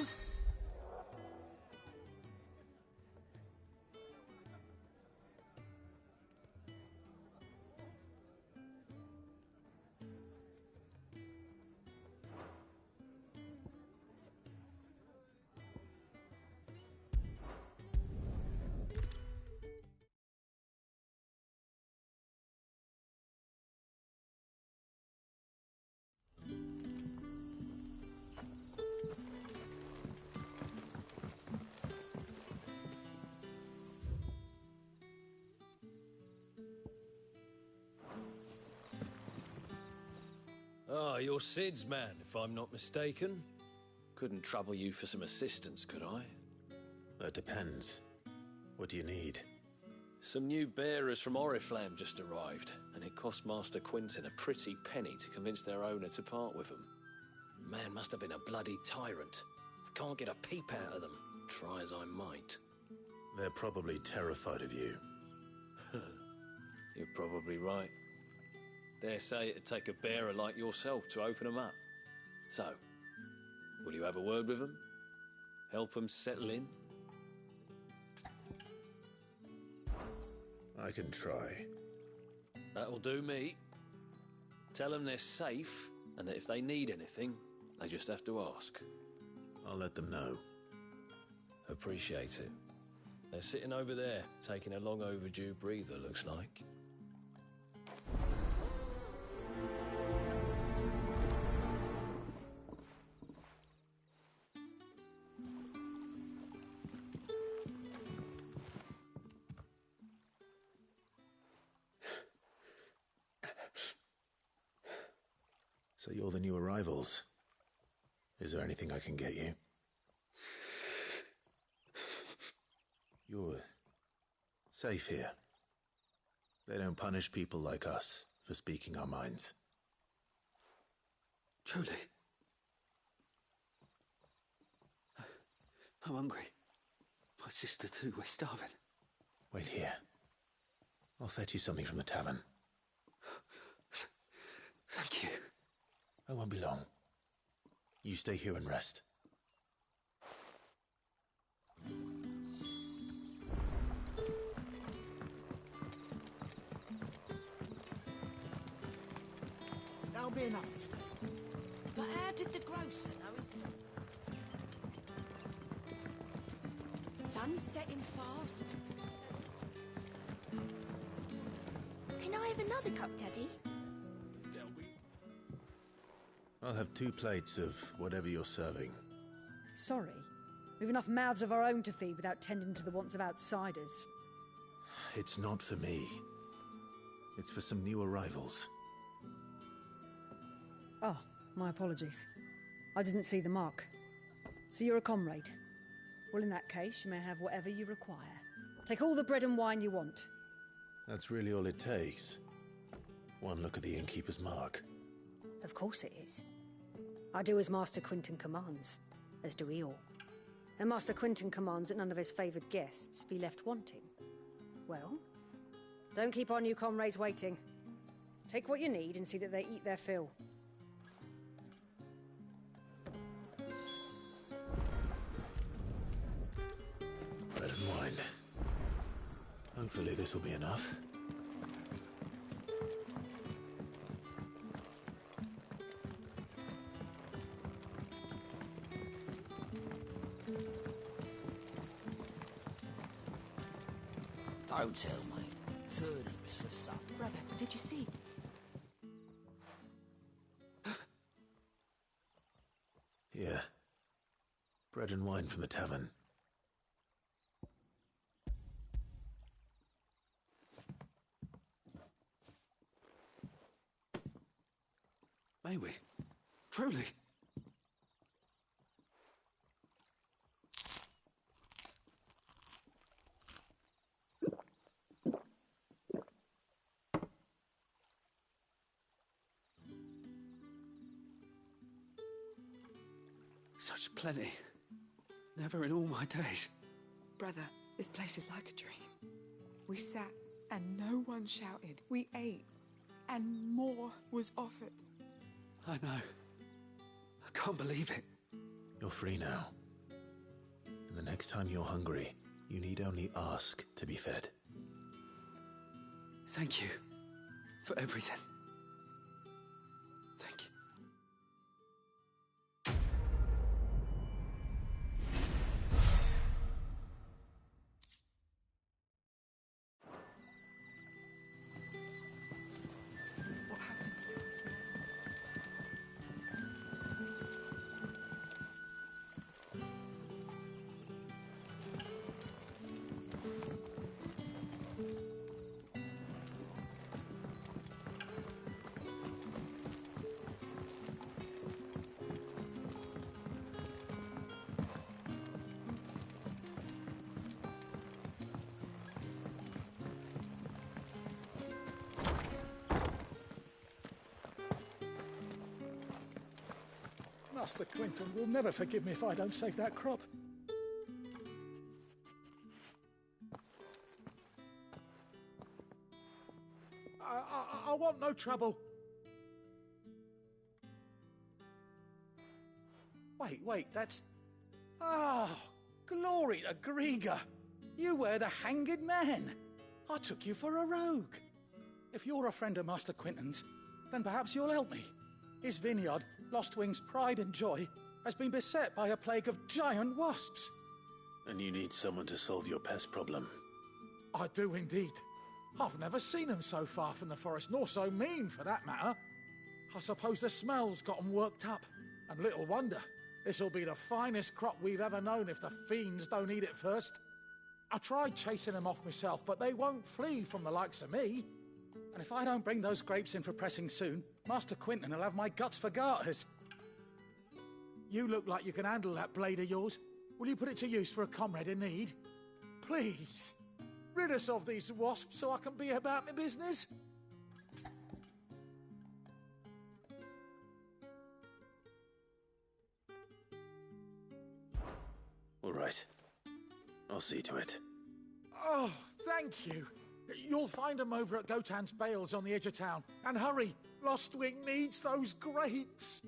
Ah, you're Sid's man, if I'm not mistaken. Couldn't trouble you for some assistance, could I? That depends. What do you need? Some new bearers from Oriflamme just arrived, and it cost Master Quinton a pretty penny to convince their owner to part with them. Man must have been a bloody tyrant. Can't get a peep out of them, try as I might. They're probably terrified of you. You're probably right. Dare say it'd take a bearer like yourself to open them up. So, will you have a word with them? Help them settle in? I can try. That'll do me. Tell them they're safe, and that if they need anything, they just have to ask. I'll let them know. Appreciate it. They're sitting over there, taking a long overdue breather, looks like. So you're the new arrivals. Is there anything I can get you? You're safe here. They don't punish people like us for speaking our minds. Truly. I'm hungry. My sister too, we're starving. Wait here. I'll fetch you something from the tavern. Thank you. I won't be long. You stay here and rest. That'll be enough today. But how did the grocer know his... Sun's setting fast. Can I have another cup, Daddy? I'll have 2 plates of whatever you're serving. Sorry. We've enough mouths of our own to feed without tending to the wants of outsiders. It's not for me. It's for some new arrivals. Oh, my apologies. I didn't see the mark. So you're a comrade. Well, in that case, you may have whatever you require. Take all the bread and wine you want. That's really all it takes. One look at the innkeeper's mark. Of course it is. I do as Master Quinton commands, as do we all. And Master Quinton commands that none of his favoured guests be left wanting. Well, don't keep our new comrades waiting. Take what you need and see that they eat their fill. Bread and wine. Hopefully this will be enough. Don't tell me. Turnips for supper. Brother, did you see? Yeah. Bread and wine from the tavern. May we? Truly? Such plenty. Never in all my days. Brother, this place is like a dream. We sat and no one shouted. We ate and more was offered. I know. I can't believe it. You're free now. And the next time you're hungry, you need only ask to be fed. Thank you for everything. Thank you. What happens to us now? Master Quinton will never forgive me if I don't save that crop. I want no trouble. Wait, that's... Oh, glory to Grieger. You were the hanged man. I took you for a rogue. If you're a friend of Master Quinton's, then perhaps you'll help me. His vineyard, Lostwing's pride and joy, has been beset by a plague of giant wasps. And you need someone to solve your pest problem. I do indeed. I've never seen them so far from the forest, nor so mean for that matter. I suppose the smell's got them worked up. And little wonder. This'll be the finest crop we've ever known if the fiends don't eat it first. I tried chasing them off myself, but they won't flee from the likes of me. And if I don't bring those grapes in for pressing soon, Master Quinton will have my guts for garters. You look like you can handle that blade of yours. Will you put it to use for a comrade in need? Please. Rid us of these wasps so I can be about my business. All right. I'll see to it. Oh, thank you. You'll find them over at Gotan's Bales on the edge of town. And hurry, Lostwing needs those grapes.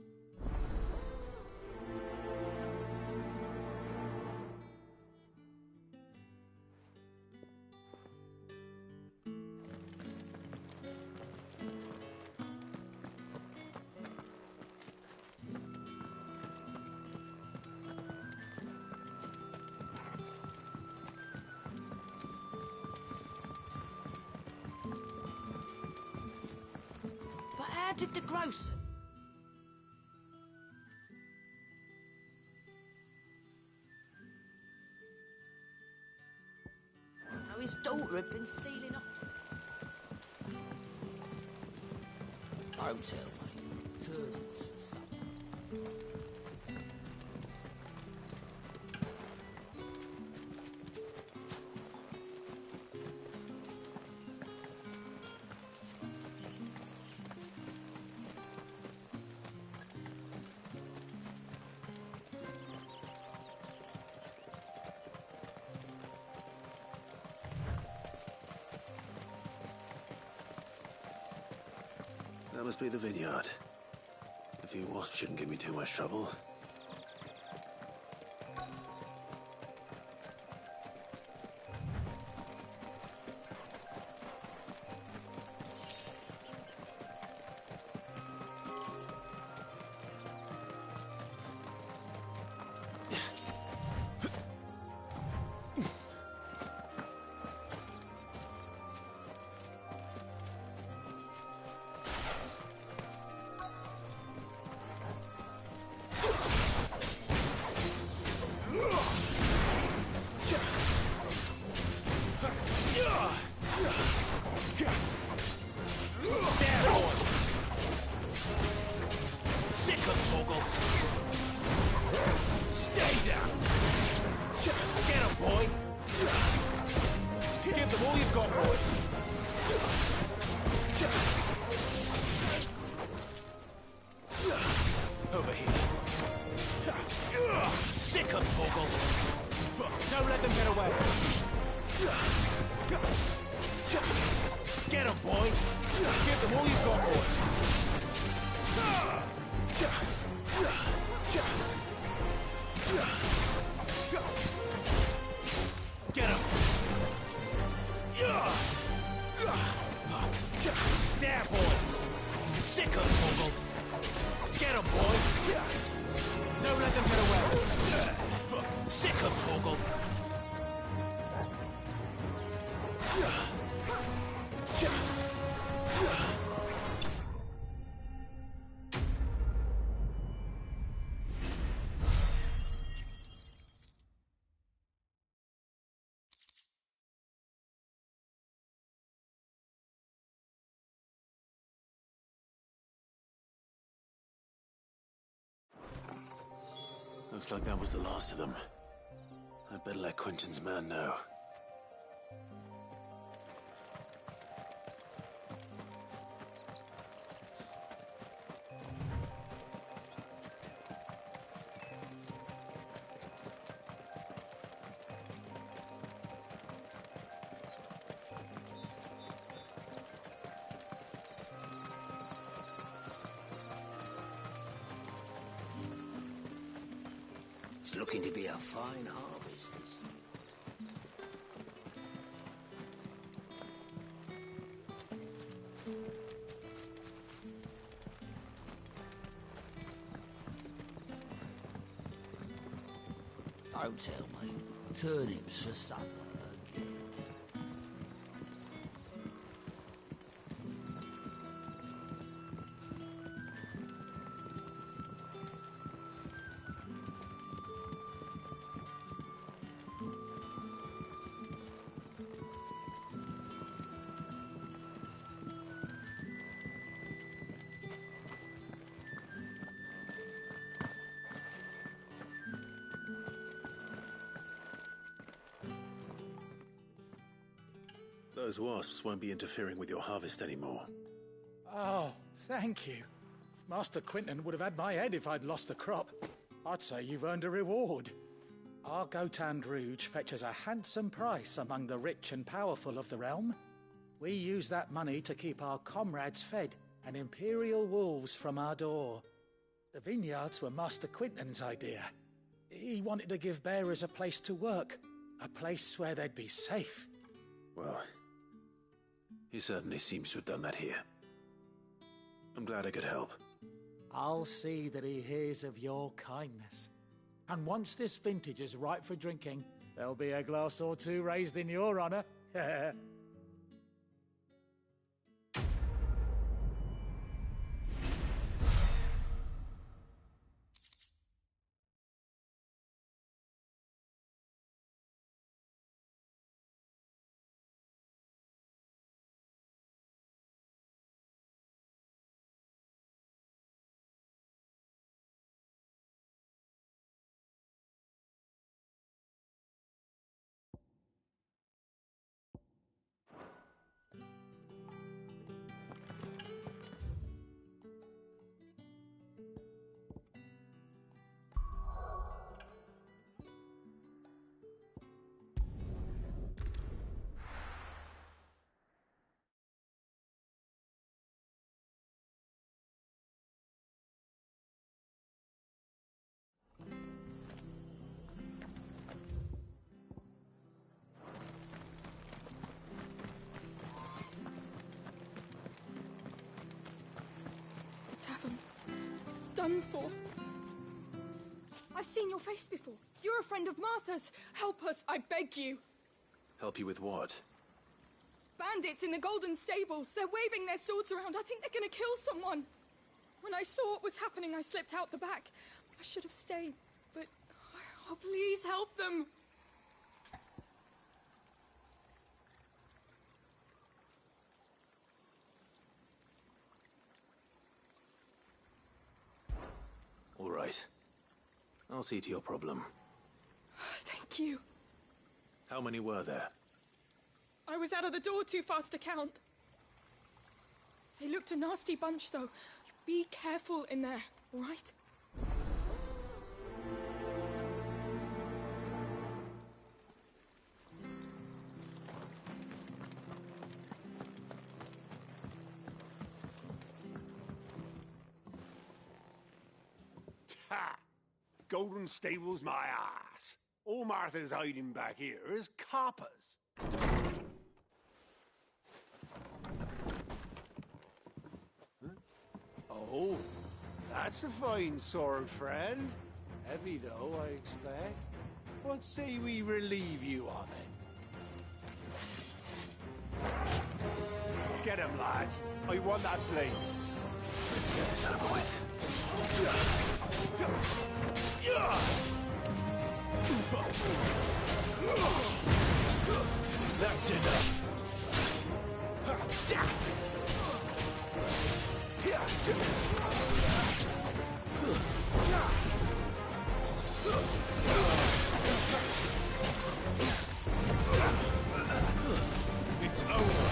How did the grocer? How his daughter had been stealing oxen. Don't tell me. Turtles or something. That must be the vineyard. A few wasps shouldn't give me too much trouble. Looks like that was the last of them. I'd better let Quinton's man know. It's looking to be a fine harvest this year. Don't tell me. Turnips for supper again. Those wasps won't be interfering with your harvest anymore. Oh, thank you. Master Quinton would have had my head if I'd lost the crop. I'd say you've earned a reward. Our Gotand Rouge fetches a handsome price among the rich and powerful of the realm. We use that money to keep our comrades fed and imperial wolves from our door. The vineyards were Master Quinton's idea. He wanted to give bearers a place to work, a place where they'd be safe. Well, he certainly seems to have done that here. I'm glad I could help. I'll see that he hears of your kindness. And once this vintage is ripe for drinking, there'll be a glass or two raised in your honor. Tavern. It's done for. I've seen your face before. You're a friend of Martha's. Help us, I beg you. Help you with what? Bandits in the Golden Stables. They're waving their swords around. I think they're gonna kill someone. When I saw what was happening, I slipped out the back. I should have stayed, but... Oh, please help them. All right. I'll see to your problem. Thank you. How many were there? I was out of the door too fast to count. They looked a nasty bunch, though. Be careful in there, all right? Ha! Golden Stables my ass. All Martha's hiding back here is coppers. Huh? Oh, that's a fine sword, friend. Heavy, though, I expect. What say we relieve you of it? Get him, lads. I want that blade. Let's get this over with. That's enough. It's over.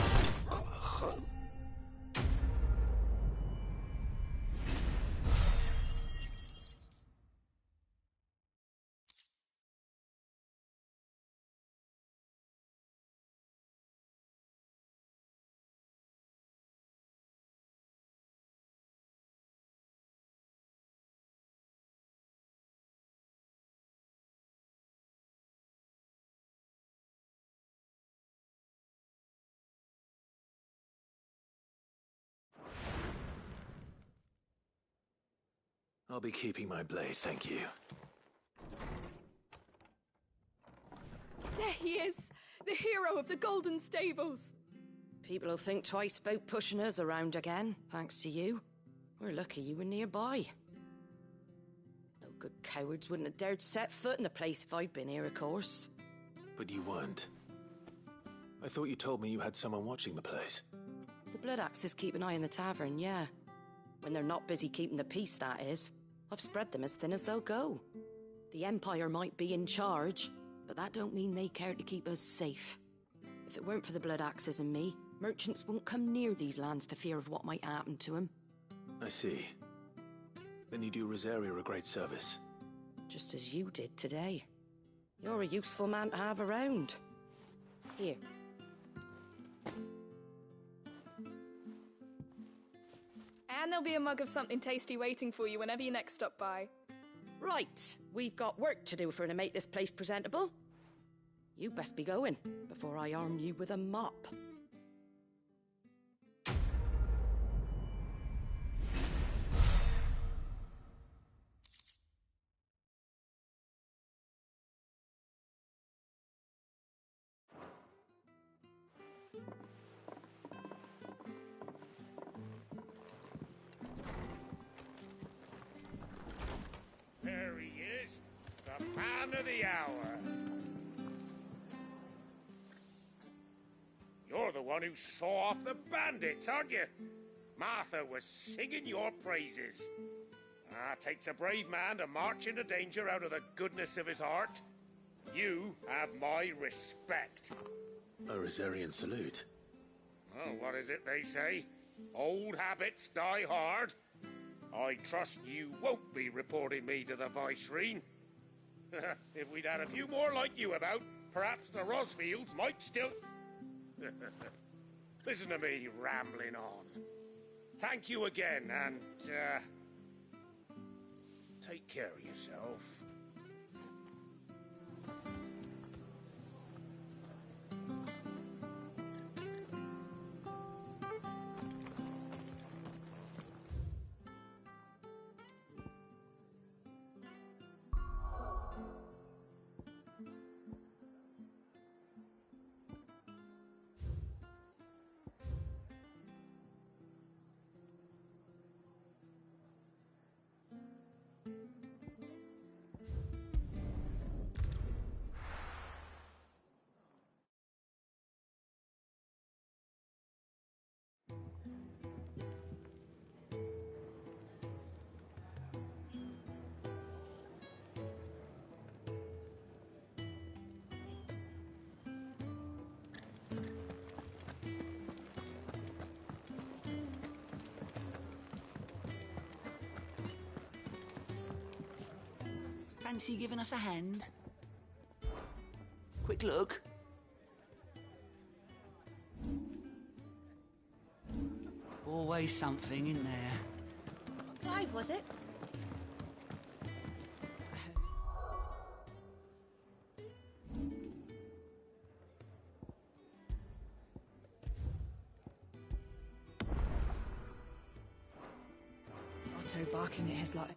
I'll be keeping my blade, thank you. There he is! The hero of the Golden Stables! People will think twice about pushing us around again, thanks to you. We're lucky you were nearby. No good cowards wouldn't have dared set foot in the place if I'd been here, of course. But you weren't. I thought you told me you had someone watching the place. The Blood Axes keep an eye on the tavern, yeah. When they're not busy keeping the peace, that is. I've spread them as thin as they'll go. The Empire might be in charge, but that don't mean they care to keep us safe. If it weren't for the Blood Axes and me, merchants won't come near these lands for fear of what might happen to them. I see. Then you do Rosaria a great service. Just as you did today. You're a useful man to have around. Here. And there'll be a mug of something tasty waiting for you whenever you next stop by. Right, we've got work to do for to make this place presentable. You best be going, before I arm you with a mop. There he is, the man of the hour. You're the one who saw off the bandits, aren't you? Martha was singing your praises. Takes a brave man to march into danger out of the goodness of his heart. You have my respect. A Rosarian salute. Oh, what is it they say? Old habits die hard. I trust you won't be reporting me to the Viceroy. If we'd had a few more like you about, perhaps the Rosfields might still... Listen to me rambling on. Thank you again, and, take care of yourself. Fancy giving us a hand? Quick look. Always something in there. Clive, was it? Otto barking at his lot.